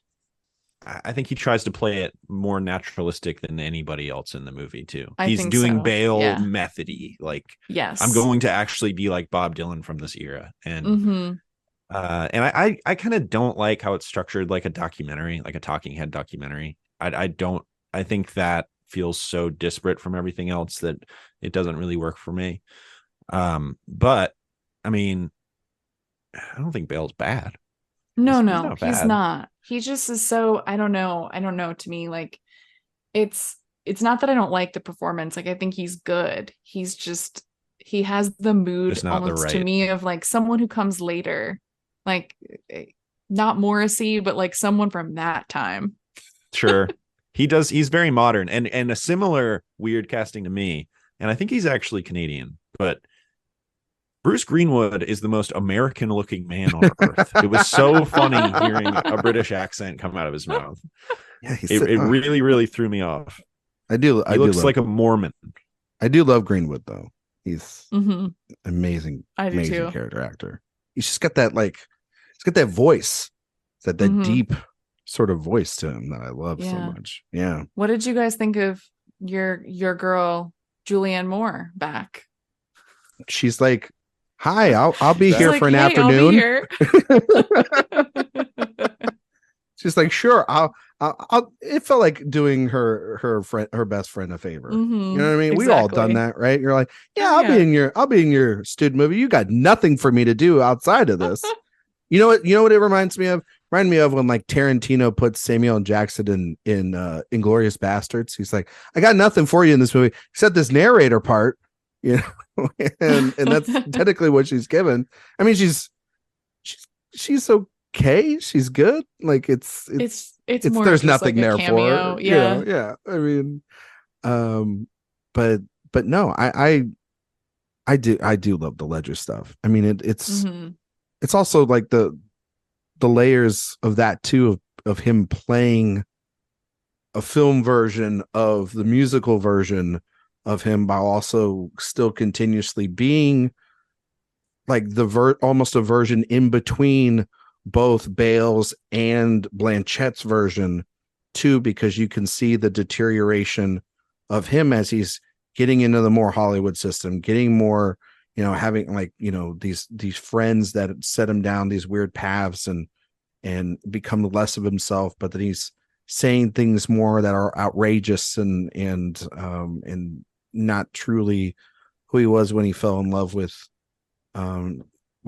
I think he tries to play it more naturalistic than anybody else in the movie too. He's doing Bale methody, like I'm going to actually be like Bob Dylan from this era, and I kind of don't like how it's structured like a documentary, like a talking head documentary. I think that feels so disparate from everything else that it doesn't really work for me. But I mean, I don't think Bale's bad. No, he's not. He just is so, I don't know. To me, like it's not that I don't like the performance. Like I think he's good. He's just, he has the mood almost to me of like someone who comes later, like not Morrissey, but like someone from that time. Sure. He's very modern and a similar weird casting to me. And I think he's actually Canadian, but Bruce Greenwood is the most American looking man on earth. It was so funny hearing a British accent come out of his mouth. Yeah, it really, really threw me off. He looks like a Mormon. I do love Greenwood though. He's amazing character actor. He's just got that he's got that voice, that deep sort of voice to him that I love so much. Yeah. What did you guys think of your girl Julianne Moore back? She's like, hi, I'll be here for an afternoon. She's like, sure, I'll. It felt like doing her best friend a favor. You know what I mean? Exactly. We've all done that, right? You're like, I'll be in your student movie. You got nothing for me to do outside of this. You know what it reminds me of? Reminded me of when like Tarantino put Samuel L. Jackson in Inglourious Bastards. He's like, I got nothing for you in this movie except this narrator part. You know, and that's technically what she's given. I mean, she's okay. She's good. Like it's more there's nothing like there for her. Yeah. Yeah. I mean, but no, I do love the Ledger stuff. I mean, it's it's also like the layers of that too, of him playing a film version of the musical version of him, while also still continuously being like almost a version in between both Bale's and Blanchette's version too, because you can see the deterioration of him as he's getting into the more Hollywood system, getting more, having like, these friends that set him down these weird paths and become less of himself, but then he's saying things more that are outrageous and not truly who he was when he fell in love with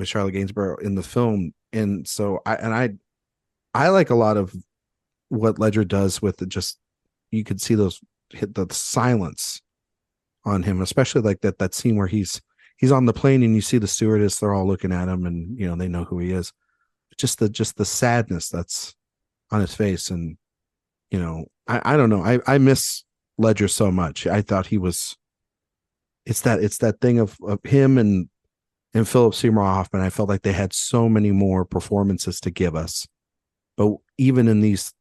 Charlotte Gainsborough in the film. And so I like a lot of what Ledger does with it. Just, you could see those hit the silence on him, especially like that scene where he's on the plane and you see the stewardess, they're all looking at him and they know who he is. Just the sadness that's on his face. And I don't know, I miss Ledger so much. I thought he was, it's that thing of him and Philip Seymour Hoffman. I felt like they had so many more performances to give us, but even in these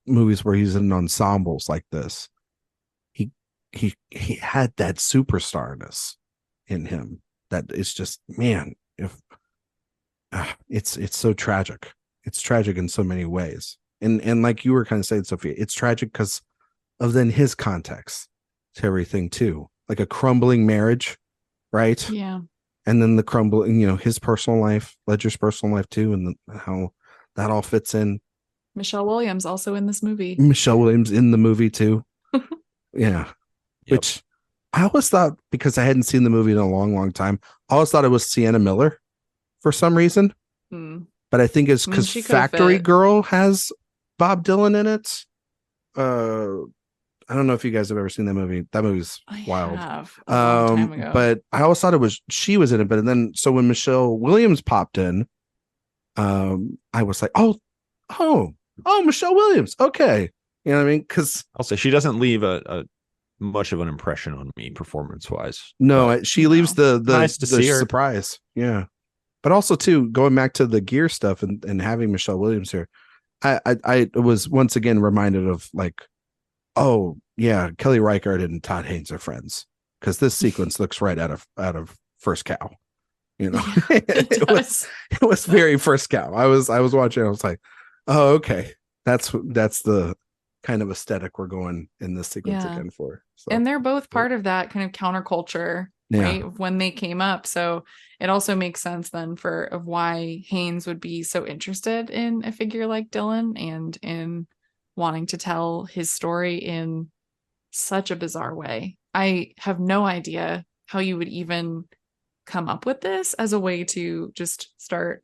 movies where he's in ensembles like this, he had that superstarness in him that is just, man, if it's so tragic. It's tragic in so many ways. And like you were kind of saying, Sophia, it's tragic because of then his context to everything too, like a crumbling marriage, right? Yeah. And then the crumbling, his personal life, Ledger's personal life too, and how that all fits in. Michelle Williams also in this movie. Michelle Williams in the movie too. Yeah. Yep. Which I always thought, because I hadn't seen the movie in a long, long time, I always thought it was Sienna Miller for some reason. But I think it's because Factory Girl has Bob Dylan in it. I don't know if you guys have ever seen that movie. That movie's wild. Have a long time ago. But I always thought she was in it. But then, so when Michelle Williams popped in, I was like, oh, Michelle Williams. Okay. You know what I mean? Because I'll say she doesn't leave a much of an impression on me performance wise. No, she leaves the nice to see her. Surprise. Yeah. But also too, going back to the gear stuff and having Michelle Williams here, I was once again reminded of like, oh yeah, Kelly Reichardt and Todd Haynes are friends, because this sequence looks right out of First Cow. It was very First Cow. I was watching. I was like, oh okay, that's the kind of aesthetic we're going in this sequence again for. So, and they're both part of that kind of counterculture, right? When they came up, so it also makes sense then of why Haynes would be so interested in a figure like Dylan and in wanting to tell his story in such a bizarre way. I have no idea how you would even come up with this as a way to just start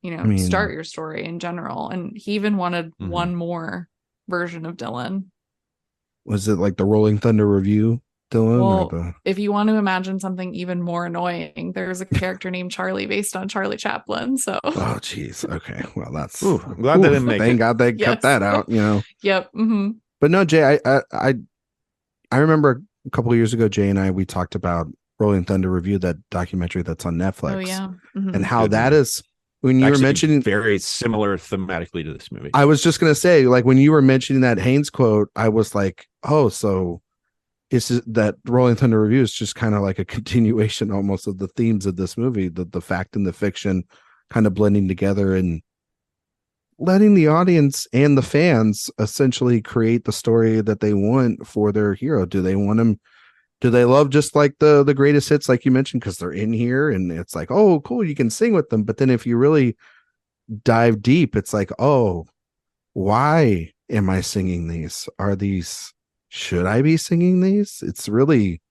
your story in general. And he even wanted one more version of Dylan. Was it like the Rolling Thunder Review Dylan? Well, if you want to imagine something even more annoying, there's a character named Charlie based on Charlie Chaplin. So oh geez, okay, well that's I'm glad they didn't make thank God they cut that out. Yep. But no, Jay, I remember a couple of years ago, Jay and we talked about Rolling Thunder Review, that documentary that's on Netflix. Oh yeah. And how that is, when you were mentioning, very similar thematically to this movie. I was just gonna say, like when you were mentioning that Haynes quote, I was like, oh, so it's that Rolling Thunder Review is just kind of like a continuation almost of the themes of this movie, the fact and the fiction kind of blending together and letting the audience and the fans essentially create the story that they want for their hero. Do they want him? Do they love just like the greatest hits, like you mentioned, because they're in here and it's like, oh, cool, you can sing with them. But then if you really dive deep, it's like, oh, why am I singing these? Should I be singing these? It's really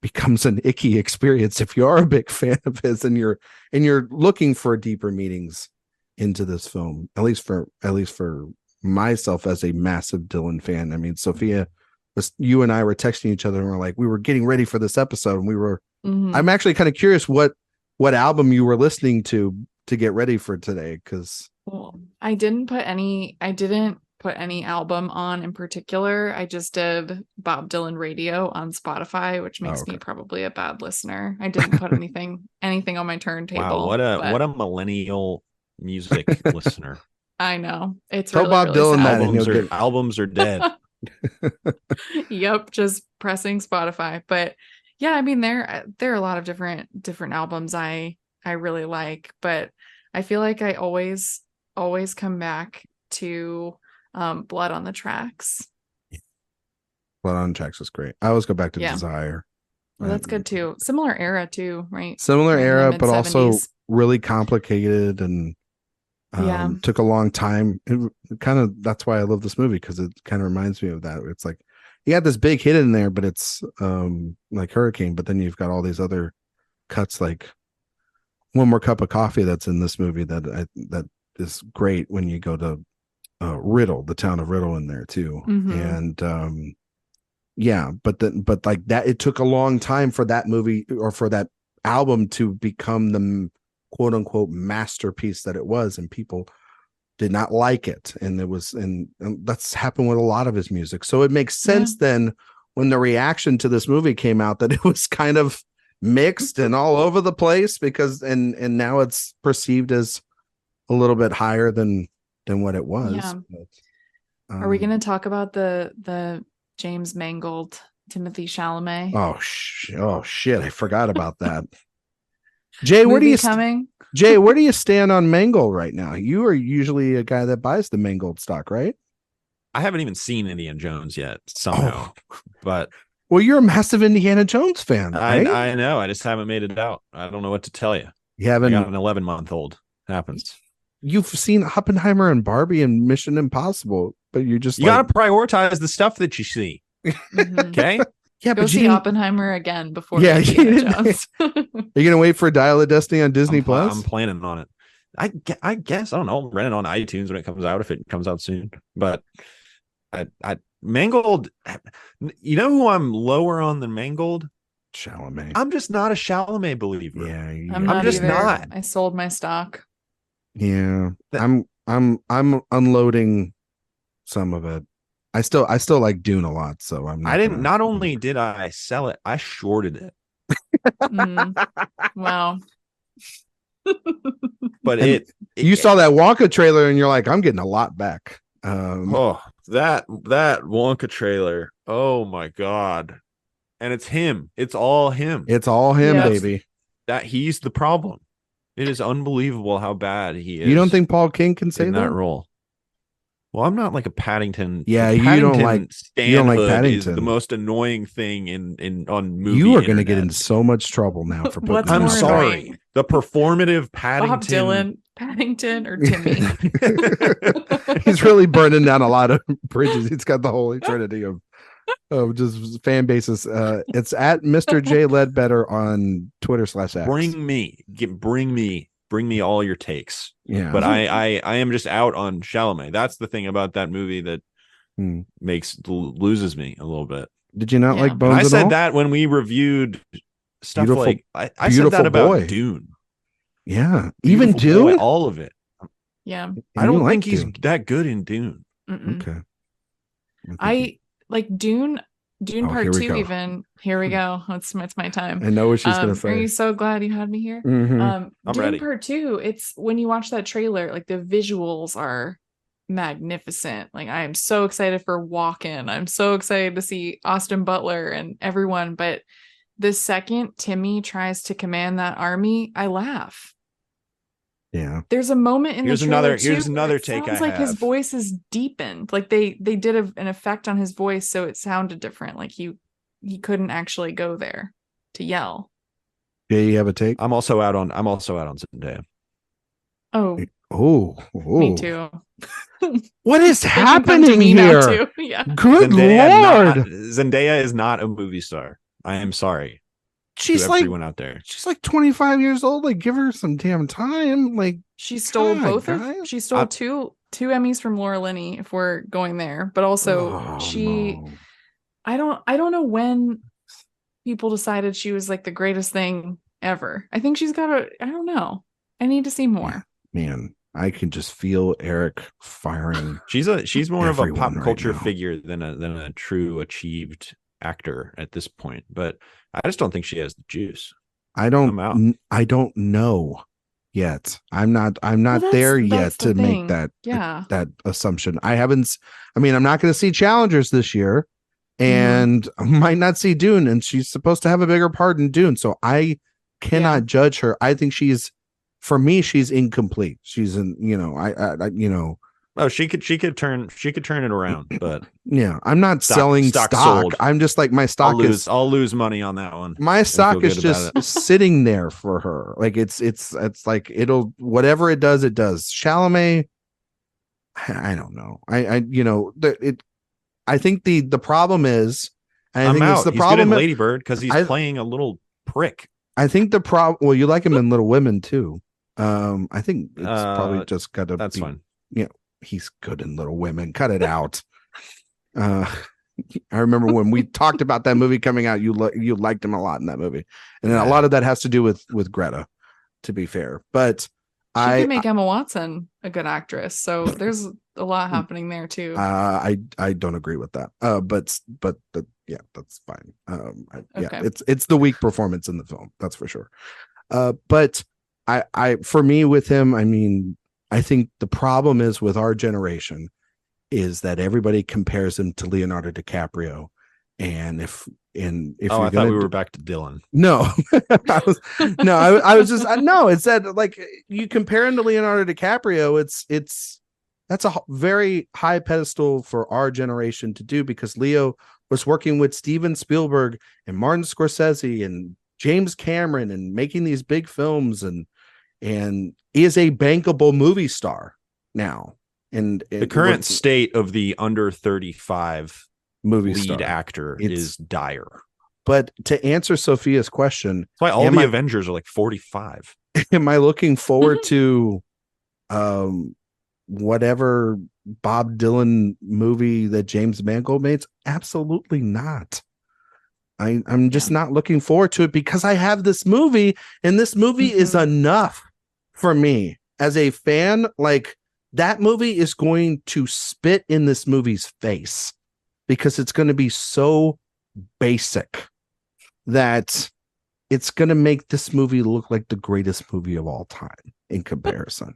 becomes an icky experience if you are a big fan of his and you're looking for deeper meanings into this film. At least for myself as a massive Dylan fan. I mean, Sophia, you and I were texting each other and we're like, we were getting ready for this episode and we were. I'm actually kind of curious what album you were listening to get ready for today, because I didn't put any album on in particular. I just did Bob Dylan radio on Spotify, which makes me probably a bad listener. I didn't put anything on my turntable. Wow, what a millennial music listener. I know. It's Tell really, Bob really Dylan sad. that and albums are dead. Yep, just pressing Spotify. But yeah, I mean there are a lot of different albums I really like, but I feel like I always come back to Blood on the Tracks. Blood on the Tracks is great. I always go back to Desire. Well, that's good too. Similar era too, right? Similar era, but also really complicated and took a long time. That's why I love this movie, because it kind of reminds me of that. It's like you got this big hit in there, but it's like Hurricane, but then you've got all these other cuts, like One More Cup of Coffee, that's in this movie that is great when you go to Riddle, the town of Riddle, in there too. And but like that, it took a long time for that movie or for that album to become the quote unquote masterpiece that it was, and people did not like it. And it was, and that's happened with a lot of his music. So it makes sense then when the reaction to this movie came out that it was kind of mixed and all over the place, because and now it's perceived as a little bit higher than what it was. But, are we going to talk about the James Mangold, Timothy Chalamet? Oh shit, I forgot about that. Jay, where do you stand on Mangold right now? You are usually a guy that buys the Mangold stock, right? I haven't even seen Indiana Jones yet somehow, but well, you're a massive Indiana Jones fan, right? I know. I just haven't made it out. I don't know what to tell you. You haven't. I got an 11-month-old. Happens. You've seen Oppenheimer and Barbie and Mission Impossible, but you got to prioritize the stuff that you see. Okay. Yeah, go but see Oppenheimer again before. Yeah, Jones. Are you gonna wait for Dial of Destiny on Disney Plus? I'm planning on it. I guess I don't know. I'll rent it on iTunes when it comes out, if it comes out soon. But I Mangold. You know who I'm lower on than Mangold? Chalamet. I'm just not a Chalamet believer. Yeah, I'm just not. I sold my stock. Yeah, I'm unloading some of it. I still like Dune a lot, so not only did I sell it, I shorted it. Wow. But you saw that Wonka trailer and you're like, I'm getting a lot back. That Wonka trailer. Oh my God. And it's him. It's all him. It's all him, baby. That he's the problem. It is unbelievable how bad he is. You don't think Paul King can say that role? Well, I'm not like a Paddington. Yeah, Paddington you don't like Paddington. Is the most annoying thing on movie. You are going to get in so much trouble now for putting. I'm sorry. The performative Paddington. Bob Dylan, Paddington, or Timmy. He's really burning down a lot of bridges. He's got the whole eternity of just fan bases. It's at Mr. J Ledbetter on Twitter/X. Bring me all your takes. Yeah, but I am just out on Chalamet. That's the thing about that movie that loses me a little bit. Did you not like Bones? I said that when we reviewed stuff like I said that about Dune. Yeah, even Dune, all of it. Yeah, I don't think he's that good in Dune. Okay, I like Dune. Dune Part 2 even. Here we go. It's my time. I know what she's gonna say. Are you so glad you had me here? I'm Dune ready. Part 2, it's when you watch that trailer, like the visuals are magnificent. Like I am so excited for Walken. I'm so excited to see Austin Butler and everyone. But the second Timmy tries to command that army, I laugh. Yeah. There's a moment in here's the trailer another take. Sounds like his voice is deepened. Like they did an effect on his voice so it sounded different. Like he couldn't actually go there to yell. Yeah, you have a take? I'm also out on Zendaya. Oh, me too. What is happening here? Yeah. Good Lord. Zendaya is not a movie star. I am sorry. She's like everyone out there. She's like 25 years old. Like, give her some damn time. Like, she stole she stole two Emmys from Laura Linney, if we're going there. But also I don't know when people decided she was like the greatest thing ever. I think she's got I don't know. I need to see more. Man, I can just feel Eric firing. She's more of a pop culture right figure than a true achieved actor at this point. But I just don't think she has the juice. I don't know yet. I'm not there yet to make that assumption. I'm not going to see Challengers this year, and I might not see Dune, and she's supposed to have a bigger part in Dune, so I cannot judge her. I think for me, she's incomplete. She's in, Oh, she could turn it around, but yeah, I'm not selling stock. I'm just like, my stock I'll lose money on that one. My stock is just sitting there for her. Like it's like whatever it does. Chalamet, I don't know. I think the problem is, I think it's the problem in Lady Bird because he's playing a little prick. I think the problem. Well, you like him in Little Women too. I think it's probably just got to. That's fine. He's good in Little Women. Cut it out. I remember when we talked about that movie coming out, you liked him a lot in that movie, and a lot of that has to do with Greta, to be fair. But she could make Emma Watson a good actress, so there's a lot happening there too. I don't agree with that. But that's fine. Okay. It's the weak performance in the film, that's for sure. But for me with him, I think the problem is with our generation is that everybody compares him to Leonardo DiCaprio. And if I thought we were back to Dylan. No, I was just, no, it's that, like, you compare him to Leonardo DiCaprio. That's a very high pedestal for our generation to do, because Leo was working with Steven Spielberg and Martin Scorsese and James Cameron and making these big films, and is a bankable movie star now. And the current state of the under 35 movie lead star actor is dire. But to answer Sophia's question, that's why all the Avengers are like 45. Am I looking forward to whatever Bob Dylan movie that James Mangold made? Absolutely not. I'm just not looking forward to it, because I have this movie, and this movie is enough for me as a fan. Like, that movie is going to spit in this movie's face, because it's going to be so basic that it's going to make this movie look like the greatest movie of all time in comparison.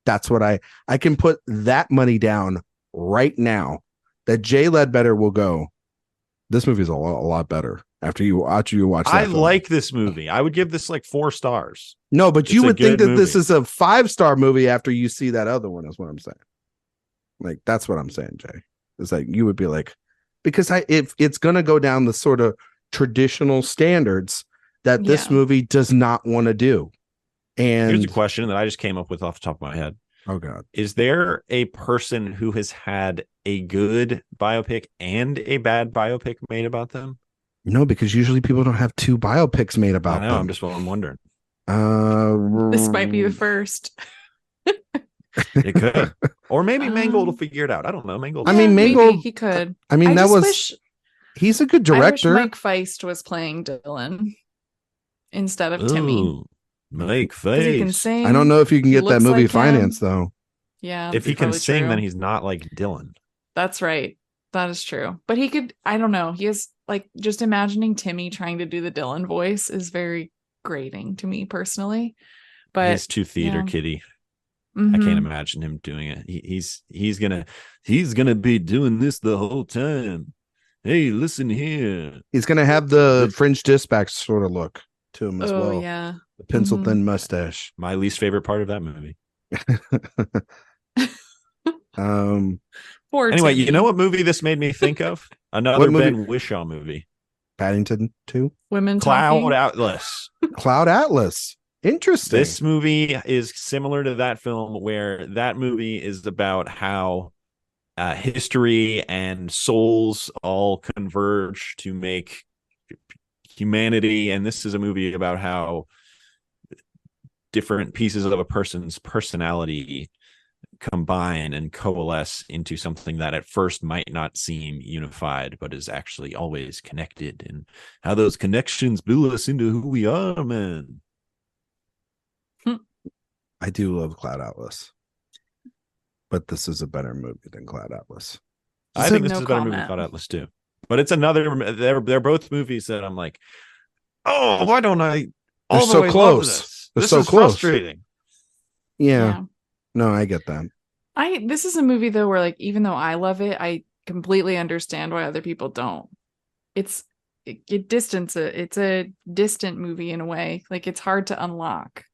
That's what I can put that money down right now, that Jay Ledbetter will go, this movie is a lot better after you watch that I film. like this movie. I would give this like 4 stars. No, but you would think that this is a 5-star movie after you see that other one, is what I'm saying. Like, that's what I'm saying, Jay. It's like, you would be like, because if it's going to go down the sort of traditional standards that this movie does not want to do. And here's a question that I just came up with off the top of my head. Oh God. Is there a person who has had a good biopic and a bad biopic made about them? No, because usually people don't have 2 biopics made about them. I'm wondering. This might be the first. It could. Or maybe Mangold will figure it out. I don't know. Mangold. Maybe he could. He's a good director. I wish Mike Feist was playing Dylan instead of Timmy. Mike Feist. He can sing. I don't know if you can get that movie financed though. Yeah. If he can sing, then he's not like Dylan. That's right. That is true. But he could, I don't know. He is, like, just imagining Timmy trying to do the Dylan voice is very grating to me personally. But he's too theater kiddie. I can't imagine him doing it. He's gonna be doing this the whole time. Hey, listen here. He's gonna have the Fringe Dispatch sort of look to him as well. Yeah. The pencil thin mustache. My least favorite part of that movie. Anyway, you know what movie this made me think of? Another Ben Whishaw movie. Paddington 2? Women Cloud Talking? Atlas. Cloud Atlas. Interesting. This movie is similar to that film, where that movie is about how history and souls all converge to make humanity. And this is a movie about how different pieces of a person's personality combine and coalesce into something that at first might not seem unified, but is actually always connected, and how those connections build us into who we are, man. I do love Cloud Atlas. but this is a better movie than Cloud Atlas. I think this No is a better movie than comment. Cloud Atlas too. But it's another. They're both movies that I'm like, oh, why don't I? They're so close. This. They're This so is close. frustrating. Yeah. No, I get that. This is a movie though where, like, even though I love it, I completely understand why other people don't. It's a distant movie in a way. Like, it's hard to unlock,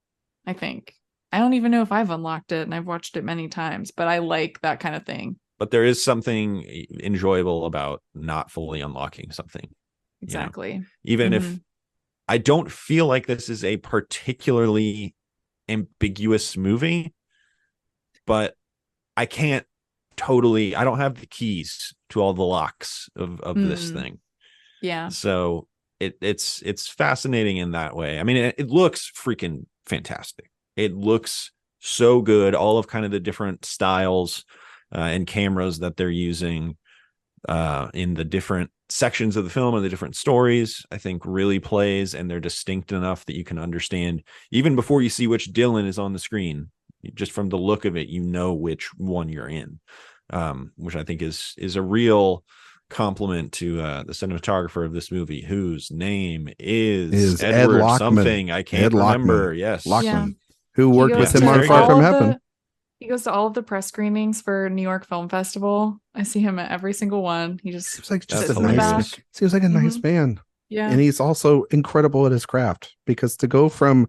I think. I don't even know if I've unlocked it, and I've watched it many times, but I like that kind of thing. But there is something enjoyable about not fully unlocking something. Exactly. You know? Even if I don't feel like this is a particularly ambiguous movie, but I don't have the keys to all the locks of this thing. Yeah. So it's fascinating in that way. I mean, it looks freaking fantastic. It looks so good. All of kind of the different styles and cameras that they're using in the different sections of the film and the different stories, I think really plays, and they're distinct enough that you can understand even before you see which Dylan is on the screen. Just from the look of it, you know which one you're in, which I think is a real compliment to the cinematographer of this movie, whose name is Edward Ed something. I can't remember. Lockman. Yes, Lockman, Yeah. who worked with him on Far From Heaven. He goes to all of the press screenings for New York Film Festival. I see him at every single one. He just seems like sits in the back. Seems like a nice man. Yeah, and he's also incredible at his craft, because to go from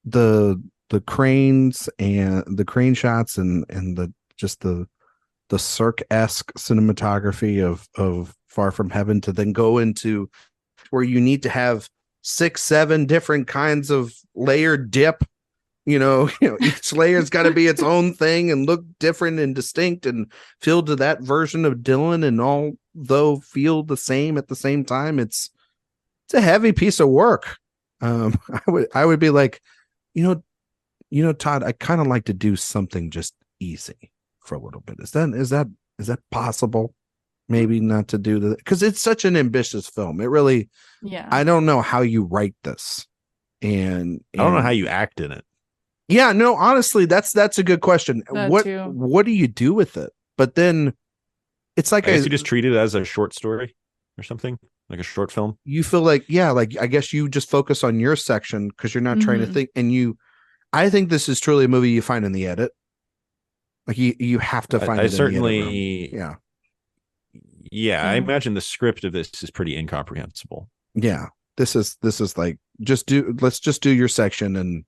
the cranes and the crane shots and the Sirk-esque cinematography of Far From Heaven to then go into where you need to have 6-7 different kinds of layered dip. You know, each layer's got to be its own thing and look different and distinct and feel to that version of Dylan, and although feel the same at the same time. It's a heavy piece of work. I would be like, Todd, I kind of like to do something just easy for a little bit. Is that possible? Maybe not to do that, because it's such an ambitious film. It really, I don't know how you write this, and I don't know how you act in it. Yeah, no, honestly, that's a good question. What do you do with it? But then it's like, I guess you just treat it as a short story or something, like a short film. You feel like, like I guess you just focus on your section because you're not trying to think. And I think this is truly a movie you find in the edit. Like you have to find it certainly, in the edit room. Yeah, I imagine the script of this is pretty incomprehensible. Yeah, this is like let's just do your section, and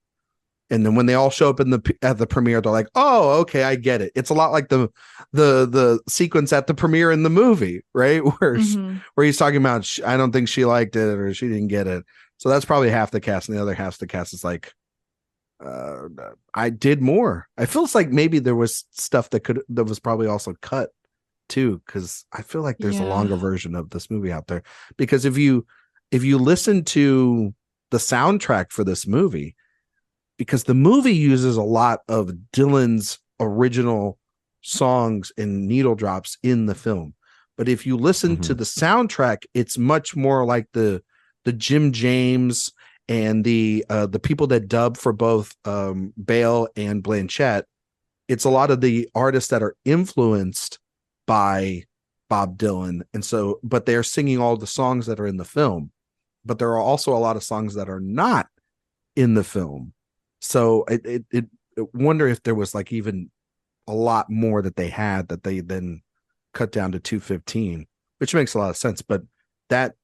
then when they all show up at the premiere, they're like, oh, okay, I get it. It's a lot like the sequence at the premiere in the movie, right? Where he's talking about, I don't think she liked it, or she didn't get it. So that's probably half the cast, and the other half of the cast is like, I did more. I feels like maybe there was stuff that was probably also cut too, because I feel like there's a longer version of this movie out there. Because if you listen to the soundtrack for this movie, because the movie uses a lot of Dylan's original songs and needle drops in the film, but if you listen to the soundtrack, it's much more like the Jim James and the people that dub for both Bale and Blanchett. It's a lot of the artists that are influenced by Bob Dylan, and so, but they're singing all the songs that are in the film, but there are also a lot of songs that are not in the film. So I wonder if there was like even a lot more that they had that they then cut down to 2:15, which makes a lot of sense. But that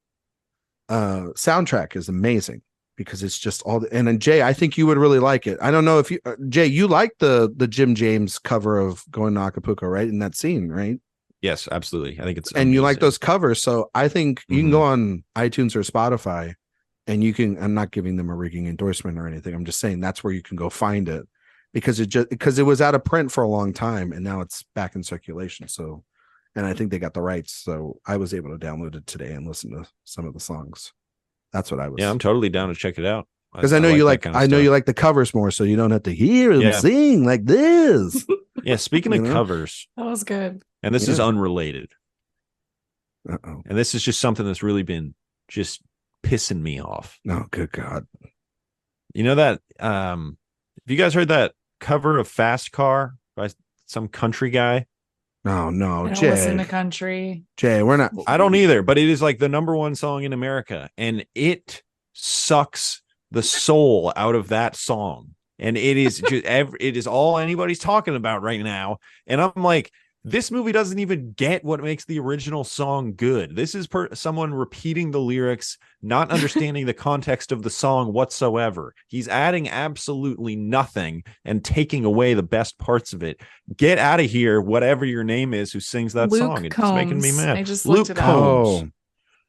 soundtrack is amazing, because it's just all and then Jay, I think you would really like it. I don't know if you Jay, you like the Jim James cover of Going to Acapulco, right? In that scene, right? Yes, absolutely. I think it's and amazing. You like those covers, so I think you can go on iTunes or Spotify, and you can. I'm not giving them a rigging endorsement or anything. I'm just saying that's where you can go find it, because it was out of print for a long time, and now it's back in circulation. So, and I think they got the rights, so I was able to download it today and listen to some of the songs. That's what I was. Yeah, I'm totally down to check it out, because I know you like. I know you like the covers more, so you don't have to hear them sing like this. Yeah. Speaking of covers, that was good. And this is unrelated. Uh-oh. And this is just something that's really been just pissing me off. Oh, good God. You know that have you guys heard that cover of Fast Car by some country guy. No, I don't Jay. listen to country. Jay, we're not. I don't either, but it is like the #1 song in America, and it sucks the soul out of that song. And it is just it is all anybody's talking about right now. And I'm like, this movie doesn't even get what makes the original song good. This is someone repeating the lyrics, not understanding the context of the song whatsoever. He's adding absolutely nothing and taking away the best parts of it. Get out of here, whatever your name is who sings that Luke song. It's Combs. making me mad. I just Luke looked it up. Combs.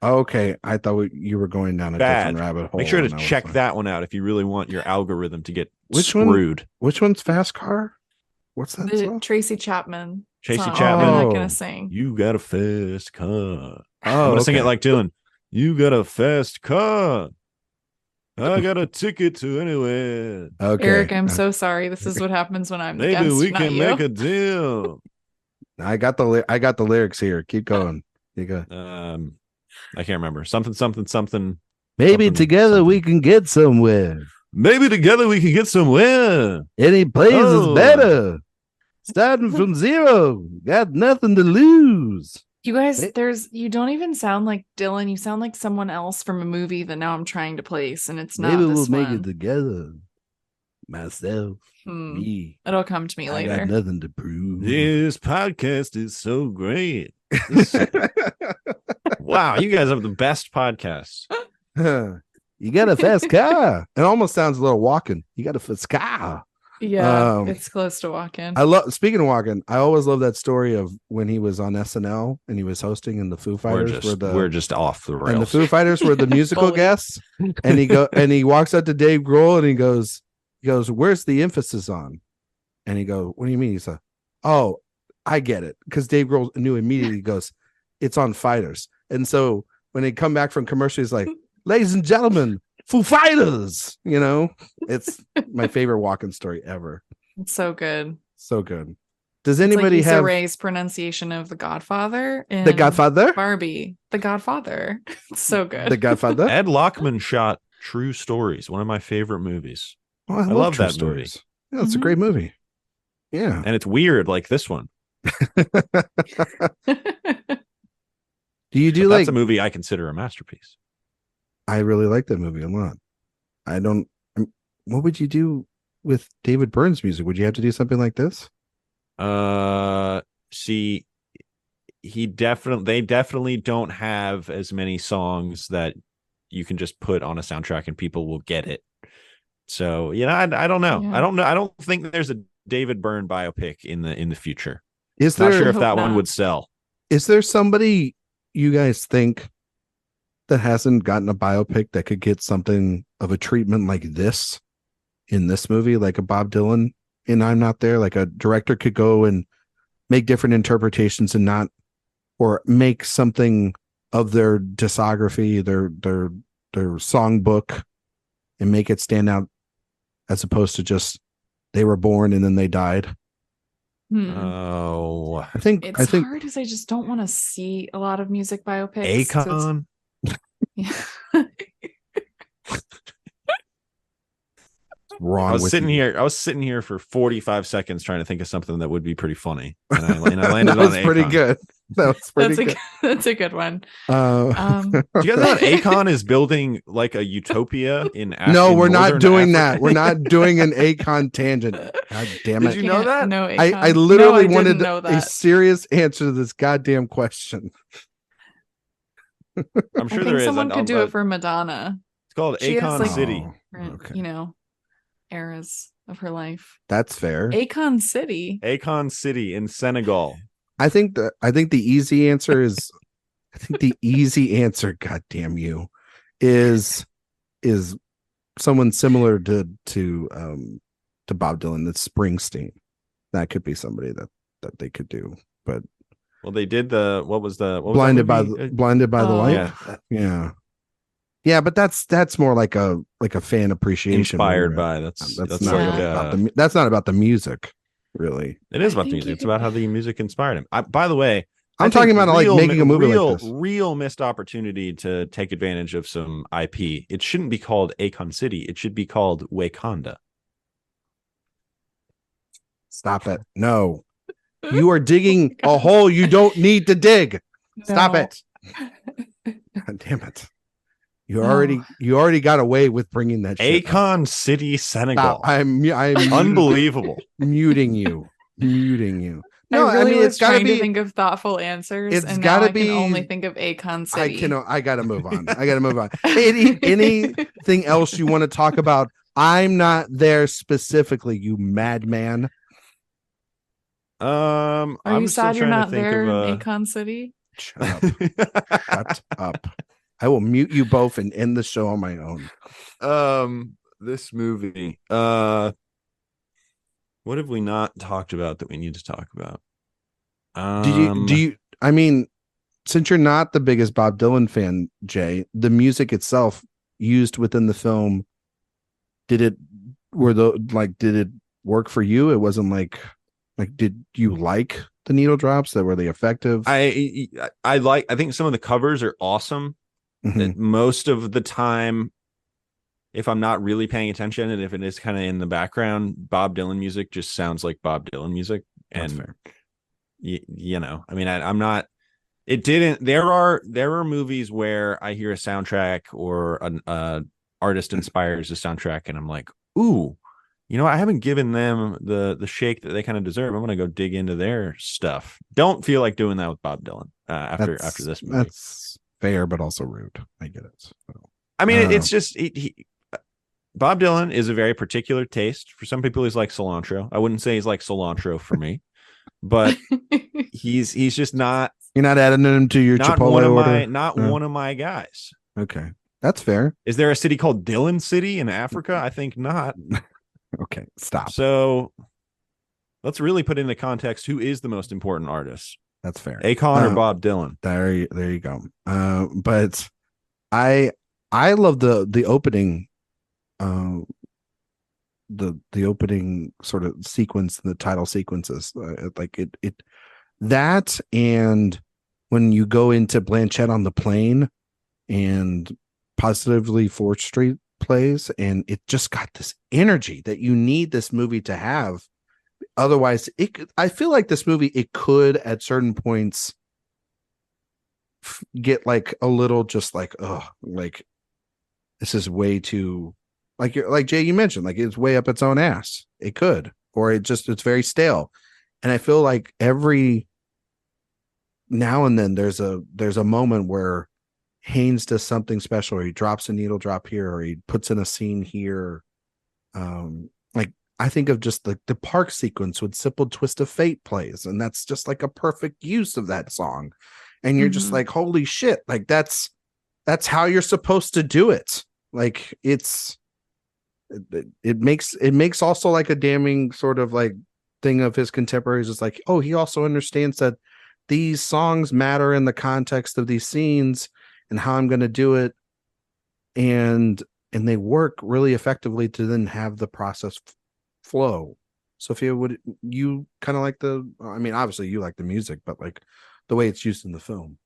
Okay. I thought you were going down a different rabbit hole. Make sure to check that one out if you really want your algorithm to get screwed. Which one's Fast Car? What's that song? Tracy Chapman. Chapman. I'm not gonna sing. You got a fast car. I'm Oh, gonna sing it like Dylan. You got a fast car. I got a ticket to anywhere. Okay. Eric, I'm so sorry. This is what happens when I'm the Maybe guest, we not can you. make a deal. I got the lyrics here. Keep going. You go. I can't remember. Something. Maybe together we can get somewhere. Maybe together we can get somewhere. Any place is better. Starting from zero. Got nothing to lose. You guys, you don't even sound like Dylan. You sound like someone else from a movie that now I'm trying to place, and it's not. Maybe this we'll one. make it together. Myself, me. It'll come to me I later. got nothing to prove. This podcast is so great. Wow, you guys have the best podcasts. You got a fast car. It almost sounds a little walking. You got a fast car. Yeah, it's close to walking. Speaking of walking, I always love that story of when he was on SNL and he was hosting, and the Foo Fighters we're just off the rails. And the Foo Fighters were the musical guests. And he walks up to Dave Grohl and he goes, "Where's the emphasis on?" And he goes, "What do you mean?" He said, "Oh, I get it." Because Dave Grohl knew immediately. He goes, "It's on fighters." And so when they come back from commercial, he's like, "Ladies and gentlemen, Foo Fighters." You know, it's my favorite walking story ever. It's so good. So good. Does anybody it's like have Ray's pronunciation of The Godfather? The Godfather? Barbie. The Godfather. It's so good. The Godfather? Ed Lockman shot True Stories, one of my favorite movies. Oh, I love that movie. Yeah, it's a great movie. Yeah. And it's weird like this one. That's a movie I consider a masterpiece. I really like that movie a lot. What would you do with David Byrne's music? Would you have to do something like this? See, they definitely don't have as many songs that you can just put on a soundtrack and people will get it. So, I don't know. Yeah. I don't think there's a David Byrne biopic in the future. Is there? Not sure if that one would sell. Is there somebody you guys think that hasn't gotten a biopic that could get something of a treatment like this in this movie, like a Bob Dylan in I'm Not There? Like a director could go and make different interpretations or make something of their discography, their songbook, and make it stand out, as opposed to just they were born and then they died. Oh, I think hard because I just don't want to see a lot of music biopics. Akon. Yeah. Wrong. I was sitting here for 45 seconds trying to think of something that would be pretty funny, and I landed that was on pretty Akon. good. That was pretty good. That's a good one. Do you guys know that Akon is building like a utopia in? No, we're not doing Africa? that. We're not doing an Akon tangent. God damn it! Did you know that? No, I literally wanted know a serious answer to this goddamn question. I'm sure there is. Someone could do it for Madonna. It's called Akon City. Okay. Eras of her life. That's fair. Akon City in Senegal. I think the easy answer is God damn you, is someone similar to Bob Dylan. That's Springsteen. That could be somebody that they could do. But they did Blinded by the Light. Yeah, but that's more like a fan appreciation. Inspired by that's not about the music, really. It is about the music. It's about how the music inspired him. By the way, I'm talking about like making a movie like this. Real missed opportunity to take advantage of some IP. It shouldn't be called Akon City. It should be called Wakanda. Stop it. No. You are digging a hole you don't need to dig. Stop it. God damn it. You already got away with bringing that shit Akon City, Senegal. Stop. I'm unbelievable. Muting you. No, I really was trying to think of thoughtful answers, and now I can only think of Akon City. I gotta move on. Anything else you want to talk about? I'm not there specifically, you madman. Are you sad you're not there in Akon City? Shut up. I will mute you both and end the show on my own. This movie. What have we not talked about that we need to talk about? Do you I mean, since you're not the biggest Bob Dylan fan, Jay, the music itself used within the film, did it work for you? It wasn't like did you like the needle drops? Were they effective? I think some of the covers are awesome. Mm-hmm. Most of the time, if I'm not really paying attention, and if it is kind of in the background, Bob Dylan music just sounds like Bob Dylan music. That's and fair. You know, I mean, I'm not. It didn't. There are movies where I hear a soundtrack or an artist inspires a soundtrack, and I'm like, ooh, you know, I haven't given them the shake that they kind of deserve. I'm gonna go dig into their stuff. Don't feel like doing that with Bob Dylan after this movie. That's fair, but also rude. I get it. So, I mean, it's just Bob Dylan is a very particular taste. For some people, he's like cilantro. I wouldn't say he's like cilantro for me, but he's just not. You're not adding him to your Chipotle order? One of my guys. Okay, that's fair. Is there a city called Dylan City in Africa? I think not. Okay, stop. So let's really put into context who is the most important artist. That's fair. Akon or Bob Dylan? There you go. But I love the opening, the opening sort of sequence, the title sequences, like it that, and when you go into Blanchett on the Plane and Positively 4th Street plays, and it just got this energy that you need this movie to have. Otherwise, I feel like this movie, it could at certain points get like a little just like, oh, like this is way too, like Jay, you mentioned, like it's way up its own ass. It could, or it's very stale. And I feel like every now and then there's a moment where Haynes does something special, or he drops a needle drop here, or he puts in a scene here. Like I think of just the park sequence when Simple Twist of Fate plays, and that's just like a perfect use of that song. And you're just like, holy shit, like that's how you're supposed to do it. Like it makes also like a damning sort of like thing of his contemporaries. It's like, oh, he also understands that these songs matter in the context of these scenes and how I'm going to do it. And they work really effectively to then have the process flow. Sophia, would you kind of like I mean, obviously you like the music, but like the way it's used in the film?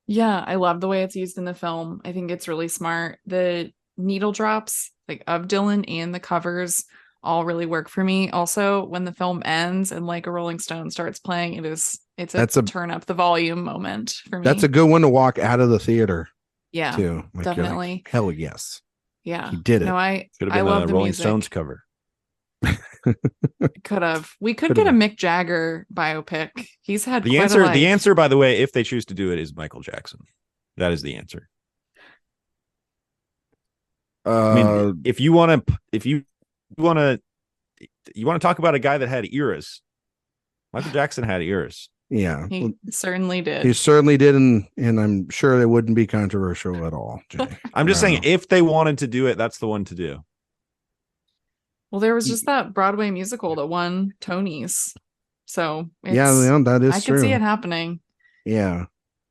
Yeah, I love the way it's used in the film. I think it's really smart. The needle drops like of Dylan and the covers all really work for me. Also, when the film ends and like a Rolling Stone starts playing, it's a turn up the volume moment for me. That's a good one to walk out of the theater. Yeah, too. Like, definitely. Like, hell yes. Yeah, he did it. No, I love the Rolling music. Stones cover. Could have. We could get a Mick Jagger biopic. He's had the answer. The answer, by the way, if they choose to do it, is Michael Jackson. That is the answer. I mean, if you want to talk about a guy that had eras, Michael Jackson had eras. Yeah, he certainly did. He certainly did, and I'm sure it wouldn't be controversial at all. Jay. I'm just saying, if they wanted to do it, that's the one to do. Well, there was just that Broadway musical that won Tonys, so yeah, that is true. I could see it happening. Yeah,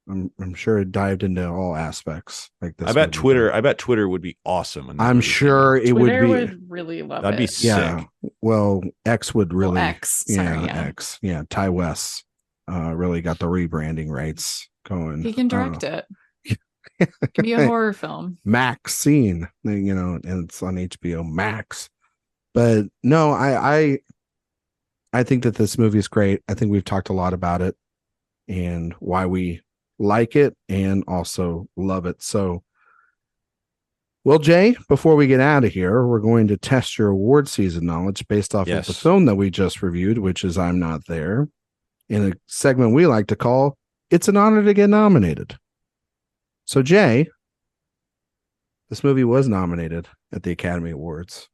I'm sure it dived into all aspects like this. I bet Twitter would be awesome. I'm sure it Twitter would be. Would really love That'd it. be sick. Yeah. Well, X would really. Well, X. Sorry, X. Yeah, Ty West really got the rebranding rights going. He can direct it. It can be a horror film. Max Scene, and it's on HBO Max. But no, I I think that this movie is great. I think we've talked a lot about it and why we like it and also love it. So, well, Jay, before we get out of here, we're going to test your award season knowledge based off of the film that we just reviewed, which is I'm Not There, in a segment we like to call It's an Honor to Get Nominated. So, Jay, this movie was nominated at the Academy Awards.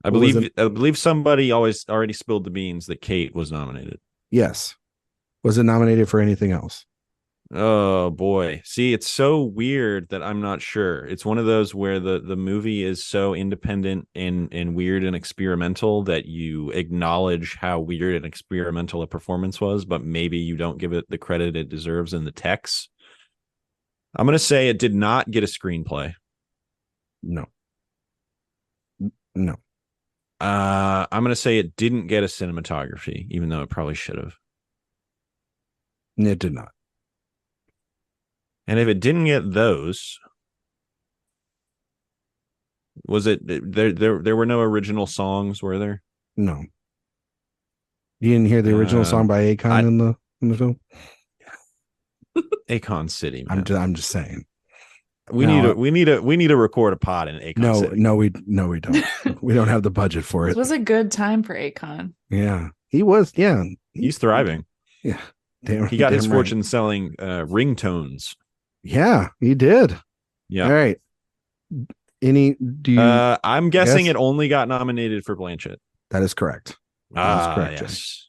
I believe somebody already spilled the beans that Kate was nominated. Yes. Was it nominated for anything else? Oh boy. See, it's so weird that I'm not sure. It's one of those where the movie is so independent and weird and experimental that you acknowledge how weird and experimental a performance was, but maybe you don't give it the credit it deserves in the text. I'm going to say it did not get a screenplay. No. I'm going to say it didn't get a cinematography, even though it probably should have. It did not. And if it didn't get those, was it there were no original songs, were there? No. You didn't hear the original song by Akon in the film? Akon City, man. I'm just saying. We need to record a pod in Akon City. No, we don't. We don't have the budget for it. It was a good time for Akon. Yeah. He was, yeah. He's thriving. Yeah. He got his fortune selling ringtones. Yeah, he did. Yeah. All right. I'm guessing it only got nominated for Blanchett. That is correct. That is correct. Yes.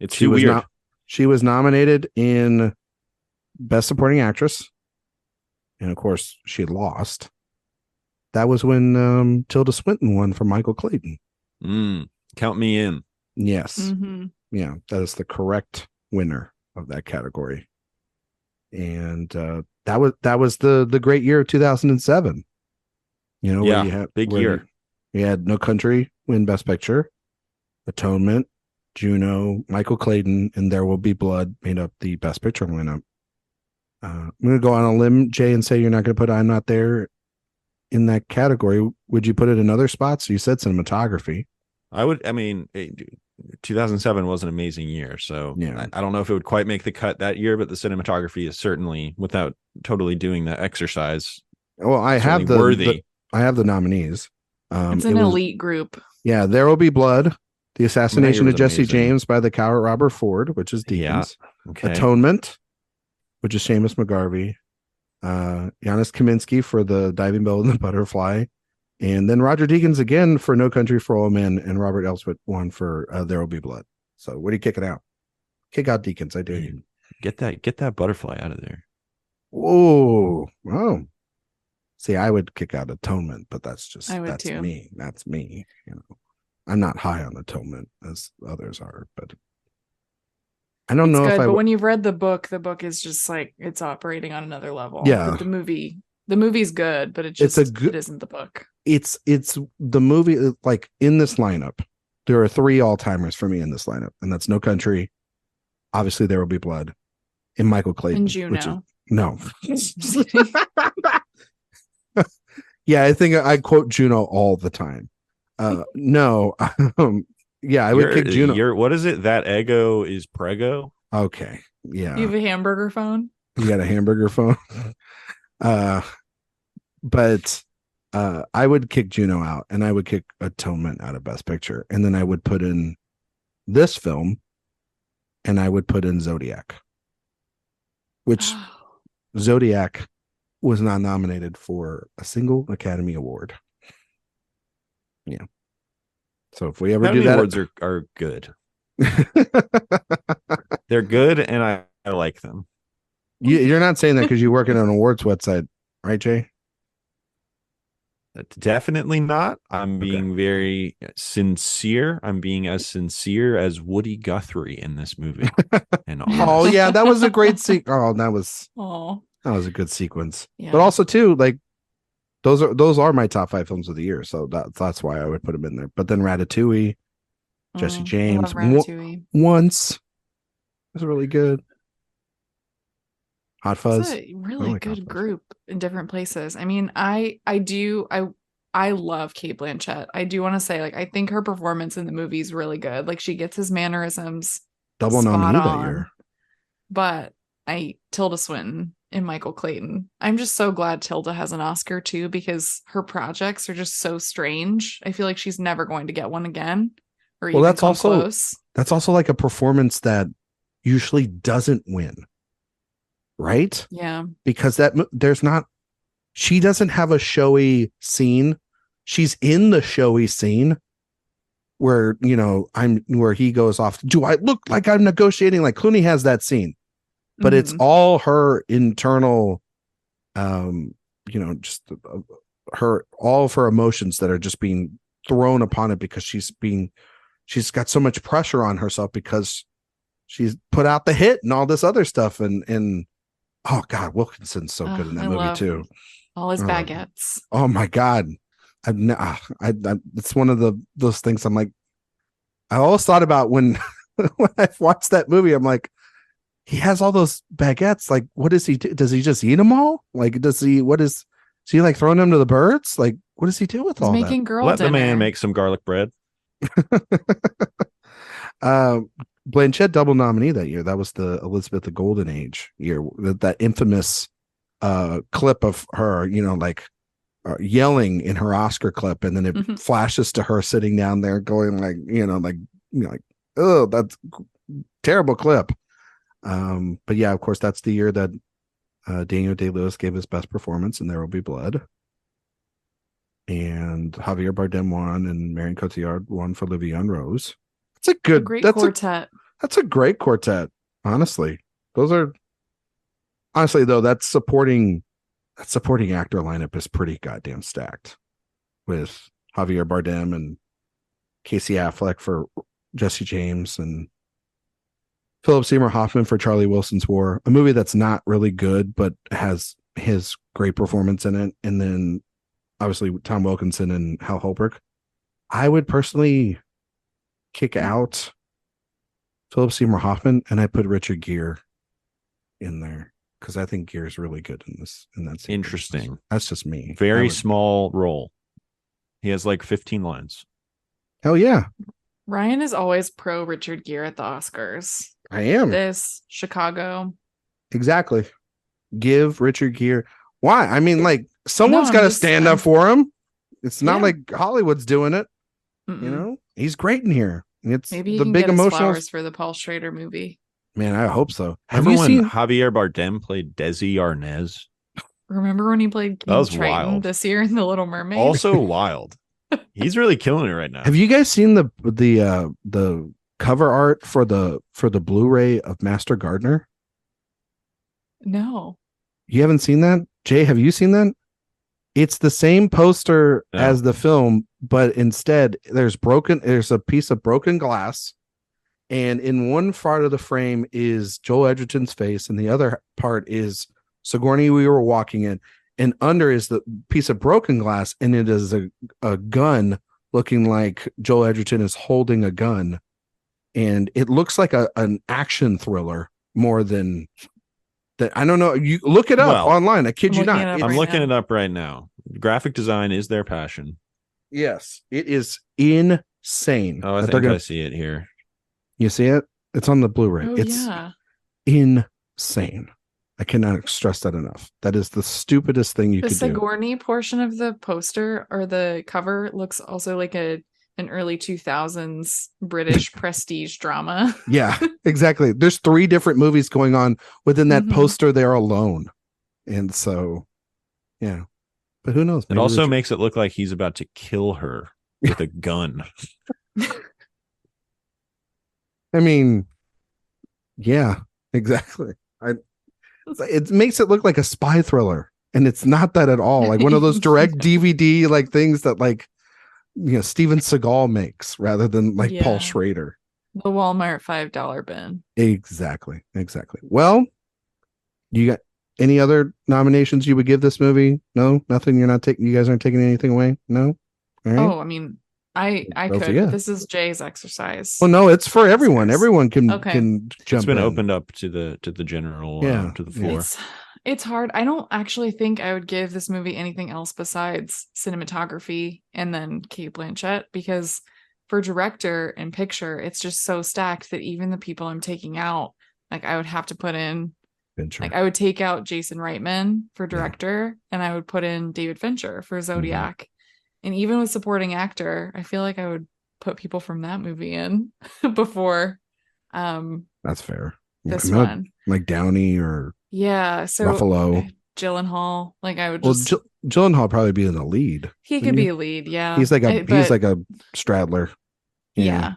It's too weird. She was nominated in Best Supporting Actress. And of course, she had lost. That was when Tilda Swinton won for Michael Clayton. Count me in. Yes. Mm-hmm. Yeah, that is the correct winner of that category. And that was the great year of 2007. You know, where you had big year. You had No Country win Best Picture, Atonement, Juno, Michael Clayton, and There Will Be Blood made up the Best Picture lineup. I'm going to go on a limb, Jay, and say you're not going to put I'm Not There in that category. Would you put it in other spots? You said cinematography. I would. I mean, 2007 was an amazing year. So yeah. I don't know if it would quite make the cut that year, but the cinematography is certainly, without totally doing the exercise. Well, I have I have the nominees. It's an elite group. Yeah. There Will Be Blood, The Assassination of Jesse James by the coward Robert Ford, which is Deakins. Yeah. Okay. Atonement, which is Seamus McGarvey, Janusz Kaminski for The Diving Bell and the Butterfly, and then Roger Deakins again for No Country for Old Men, and Robert Elswit won for There Will Be Blood. So what are you kicking out? Kick out Deakins, I dare you. Get that butterfly out of there. Oh. See, I would kick out Atonement, but that's too. me. That's me. You know, I'm not high on Atonement as others are, but I don't know if I. But when you've read the book is just like it's operating on another level. Yeah, but the movie's good, but it isn't the book. It's the movie. Like in this lineup, there are 3 all-timers for me in this lineup, and that's No Country, obviously There Will Be Blood, and Michael Clayton. And Juno. No. Yeah, I think I quote Juno all the time. No. Yeah, I would kick Juno. What is it? That ego is prego. Okay. Yeah. You have a hamburger phone? You got a hamburger phone? But I would kick Juno out, and I would kick Atonement out of Best Picture. And then I would put in this film, and I would put in Zodiac. Which Zodiac was not nominated for a single Academy Award. Yeah. So if we ever do that, awards are good. They're good, and I like them. You're not saying that because you work at an awards website, right, Jay? Definitely not. I'm being very sincere. I'm being as sincere as Woody Guthrie in this movie. Oh yeah, that was a great sequence. That was a good sequence. Yeah. But also too, like those are my top 5 films of the year, so that's why I would put them in there. But then Ratatouille, Jesse James, Once, it was really good. Hot Fuzz, it's a really good group in different places. I mean, I I love Cate Blanchett. I do want to say, like, I think her performance in the movie is really good. Like, she gets his mannerisms double spot nominee that on. year. But Tilda Swinton and Michael Clayton. I'm just so glad Tilda has an Oscar too, because her projects are just so strange. I feel like she's never going to get one again, or even that's come also close. That's also like a performance that usually doesn't win, right? Yeah, because she doesn't have a showy scene. She's in the showy scene where, where he goes off. Do I look like I'm negotiating? Like Clooney has that scene, but it's all her internal, just all of her emotions that are just being thrown upon it because she's got so much pressure on herself because she's put out the hit and all this other stuff. And oh God, Wilkinson's so good in that movie too. All his baguettes. Oh my God. It's one of those things I'm like, I always thought about when I watched that movie. I'm like, he has all those baguettes. Like, what does he do? Does he just eat them all? Like, is he like throwing them to the birds? Like, what does he do with all that? Making girl Let dinner. the man make some garlic bread. Blanchett double nominee that year. That was the Elizabeth the Golden Age year. That infamous clip of her, yelling in her Oscar clip, and then it flashes to her sitting down there going like, oh, that's terrible clip. But yeah, of course, that's the year that Daniel Day-Lewis gave his best performance in There Will Be Blood, and Javier Bardem won, and Marion Cotillard won for La Vie en Rose. It's a great quartet. That's a great quartet. Honestly, that supporting actor lineup is pretty goddamn stacked, with Javier Bardem and Casey Affleck for Jesse James and Philip Seymour Hoffman for Charlie Wilson's War, a movie that's not really good but has his great performance in it, and then obviously Tom Wilkinson and Hal Holbrook. I would personally kick out Philip Seymour Hoffman, and I put Richard Gere in there because I think Gere's really good in that scene. Interesting. That's just me. Very small role. He has like 15 lines. Hell yeah. Ryan is always pro Richard Gere at the Oscars. I am. This Chicago. Exactly. Give Richard Gere. Why? I mean, like, someone's got to stand up for him. It's not like Hollywood's doing it. He's great in here. It's maybe the big emotional flowers for the Paul Schrader movie. Man, I hope so. Remember when Javier Bardem played Desi Arnaz? Remember when he played King Triton this year in The Little Mermaid? Also wild. He's really killing it right now. Have you guys seen the cover art for the Blu-ray of Master Gardener? No. You haven't seen that? Jay, have you seen that? It's the same poster as the film, but instead there's a piece of broken glass, and in one part of the frame is Joel Edgerton's face, and the other part is Sigourney We Were Walking In, and under is the piece of broken glass, and it is a gun looking like Joel Edgerton is holding a gun, and it looks like an action thriller more than that. I don't know. You look it up online. I kid you not. I'm looking it up right now. Graphic design is their passion. Yes, it is insane. Oh, I think I see it here. You see it? It's on the Blu-ray. Oh, it's insane. I cannot stress that enough. That is the stupidest thing you could do. The Sigourney portion of the poster or the cover looks also like an early 2000s British prestige drama. Yeah, exactly. There's 3 different movies going on within that poster there alone. And so, yeah. But who knows? It also makes it look like he's about to kill her with a gun. I mean, yeah, exactly. It makes it look like a spy thriller, and it's not that at all. Like one of those direct DVD like things that Steven Seagal makes rather than Paul Schrader. The Walmart $5 bin. Exactly. Well, you got any other nominations you would give this movie? No, nothing. You're not taking. You guys aren't taking anything away. No. All right. Oh, I mean, I could. Yeah. This is Jay's exercise. Well, no, it's for everyone. Everyone can jump. It's been opened up to the general to the floor. It's hard. I don't actually think I would give this movie anything else besides cinematography and then Cate Blanchett, because for director and picture, it's just so stacked that even the people I'm taking out, like I would have to put in Fincher. Like I would take out Jason Reitman for director, and I would put in David Fincher for Zodiac. Mm-hmm. And even with supporting actor, I feel like I would put people from that movie in before. That's fair. This one, like Downey or so Ruffalo, Gyllenhaal. Like I would just. Gyllenhaal probably be in the lead. He could be a lead. Yeah, he's like a Stradler. Yeah,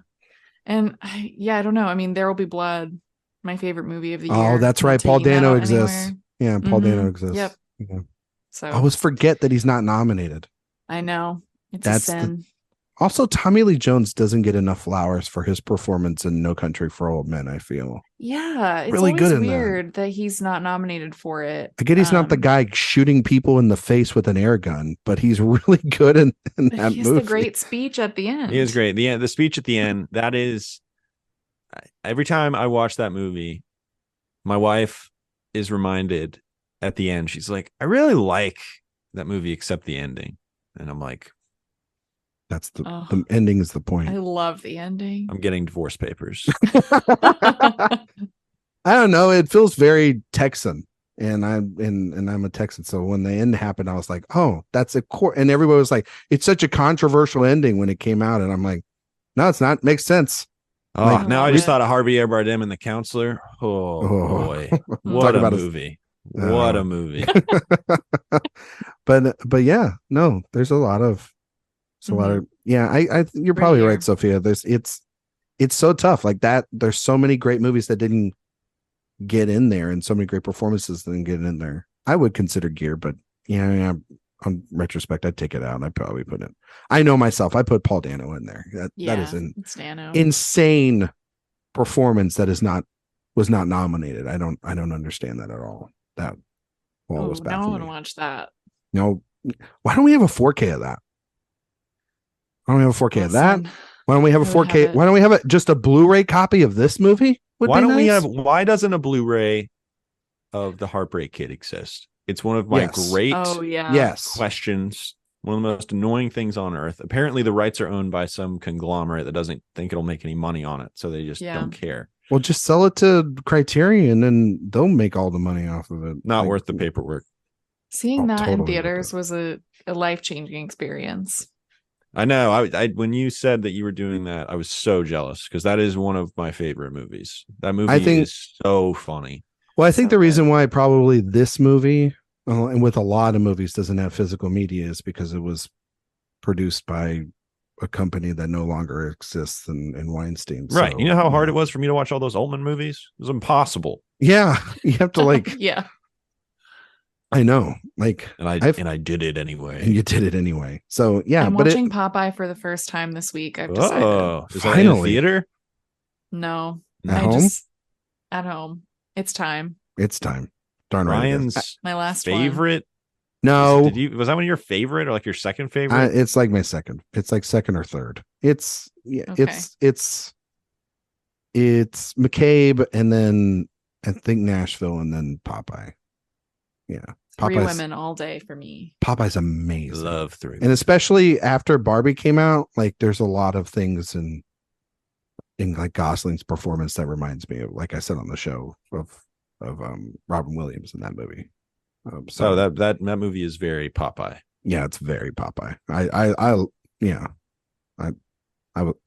and I don't know. I mean, There Will Be Blood. My favorite movie of the year. Oh, that's right. Paul Dano exists. Yeah, Paul Dano exists. Yep. Yeah. So I always forget that he's not nominated. I know. It's a sin. Also, Tommy Lee Jones doesn't get enough flowers for his performance in No Country for Old Men, I feel. Yeah, it's really always good weird that he's not nominated for it. I get he's not the guy shooting people in the face with an air gun, but he's really good in that movie. He has the great speech at the end. He is great. The speech at the end, that is... Every time I watch that movie, my wife is reminded at the end. She's like, I really like that movie except the ending. And I'm like, that's the ending is the point. I love the ending. I'm getting divorce papers. I don't know. It feels very Texan. And I'm a Texan. So when the end happened, I was like, oh, that's a core. And everybody was like, it's such a controversial ending when it came out. And I'm like, no, it's not. Makes sense. Oh, now I just thought of Javier Bardem and The Counselor. Oh boy, what a movie! What a movie! But yeah, no, there's a lot of, you're probably right, Sophia. It's so tough like that. There's so many great movies that didn't get in there, and so many great performances that didn't get in there. I would consider Gear, but yeah. On retrospect, I'd take it out and I'd probably put it. I know myself. I put Paul Dano in there. That is an insane performance that was not nominated. I don't understand that at all. That was bad. Now I want to watch that. No, why don't we have a 4K of that? Why don't we have a 4K of that? Why don't we have a 4K? Why don't we have just a Blu-ray copy of this movie? Why doesn't a Blu-ray of The Heartbreak Kid exist? It's one of my great questions. One of the most annoying things on earth. Apparently, the rights are owned by some conglomerate that doesn't think it'll make any money on it, so they just don't care. Well, just sell it to Criterion, and they'll make all the money off of it. Not worth the paperwork. Seeing that in theaters was a life-changing experience. I know. I when you said that you were doing that, I was so jealous because that is one of my favorite movies. That movie is so funny. Well, I think the reason why probably this movie, and with a lot of movies, doesn't have physical media is because it was produced by a company that no longer exists in Weinstein. Right. So, you know how hard it was for me to watch all those Altman movies? It was impossible. Yeah. You have to yeah. I know. And I did it anyway. And you did it anyway. So yeah. I'm watching Popeye for the first time this week. I've decided. Oh, is that in the theater? No. At home? At home. It's time. Darn right. Ryan's my last favorite. No. Was that one of your favorite or like your second favorite? It's like my second. It's like second or third. It's McCabe, and then I think Nashville, and then Popeye. Yeah. Three Women all day for me. Popeye's amazing. Love Three. And especially after Barbie came out, there's a lot of things in like Gosling's performance that reminds me of, like I said on the show, of Robin Williams in that movie. So that movie is very Popeye. Yeah, it's very Popeye. I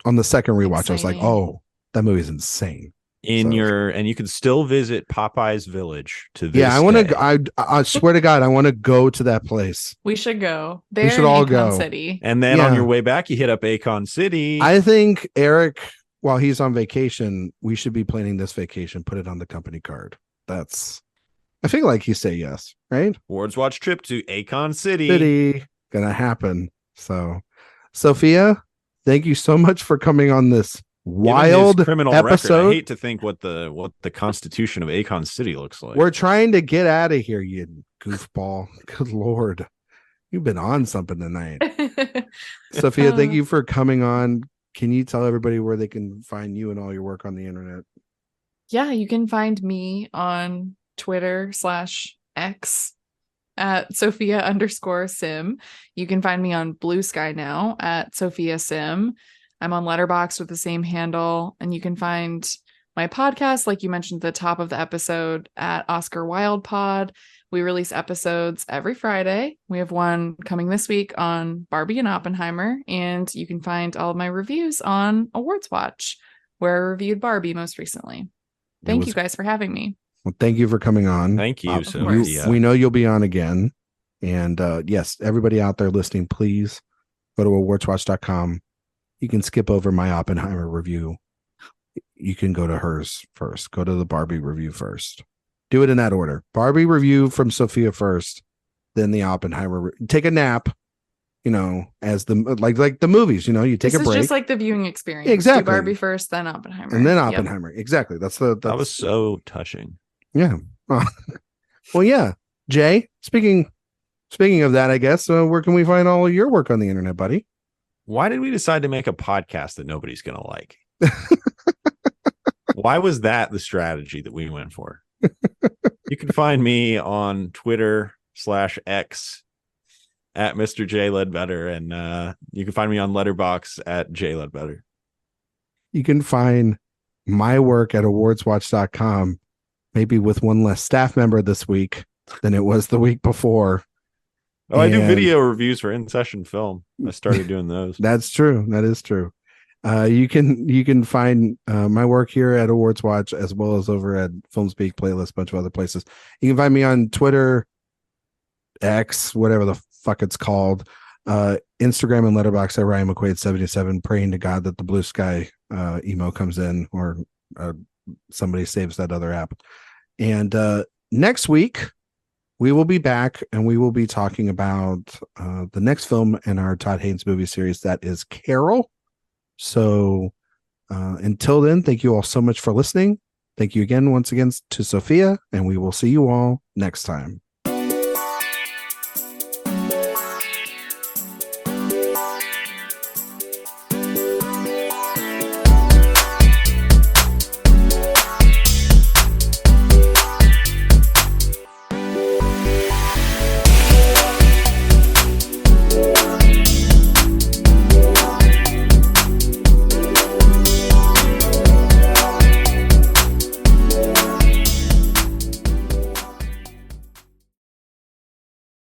on the second rewatch, I was like, oh, that movie's insane. And you can still visit Popeye's village to this. Yeah, I want to. I swear to God, I want to go to that place. We should go. We should all go. City. And then on your way back, you hit up Akon City. I think Eric, while he's on vacation, we should be planning this vacation. Put it on the company card. I feel like he say yes, right? AwardsWatch trip to Akon City. Gonna happen. So, Sophia, thank you so much for coming on this wild criminal episode. Record, I hate to think what the constitution of Akon City looks like. We're trying to get out of here, you goofball. Good Lord. You've been on something tonight. Sophia, thank you for coming on. Can you tell everybody where they can find you and all your work on the internet? Yeah, you can find me on Twitter X at Sophia_Sim. You can find me on Blue Sky now at Sophia Sim. I'm on Letterboxd with the same handle, and you can find my podcast, like you mentioned at the top of the episode, at Oscar Wilde Pod. We release episodes every Friday. We have one coming this week on Barbie and Oppenheimer, and you can find all of my reviews on AwardsWatch, where I reviewed Barbie most recently. Thank you guys for having me. Well, thank you for coming on. Thank you. We know you'll be on again. And yes, everybody out there listening, please go to awardswatch.com. You can skip over my Oppenheimer review. You can go to hers first. Go to the Barbie review first. Do it in that order. Barbie review from Sophia first, then the Oppenheimer. Take a nap, as the like the movies. You take a break. It's just like the viewing experience. Exactly. Do Barbie first, then Oppenheimer, and then Oppenheimer. Yep. Exactly. That was so touching. Yeah. Well, yeah. Jay, speaking of that, I guess, where can we find all of your work on the internet, buddy? Why did we decide to make a podcast that nobody's going to like? Why was that the strategy that we went for? You can find me on Twitter/X at Mr. J Ledbetter, and you can find me on Letterboxd at J Ledbetter. You can find my work at awardswatch.com, maybe with one less staff member this week than it was the week before. Oh, I do video reviews for In Session Film. I started doing those. That's true. That is true. You can find my work here at AwardsWatch, as well as over at FilmSpeak Playlist, a bunch of other places. You can find me on Twitter, X, whatever the fuck it's called, Instagram and Letterboxd at Ryan McQuade 77, praying to God that the Blue Sky emo comes in, or somebody saves that other app. And next week we will be back, and we will be talking about the next film in our Todd Haynes movie series, that is Carol. So until then, thank you all so much for listening. Thank you again, once again, to Sophia, and we will see you all next time.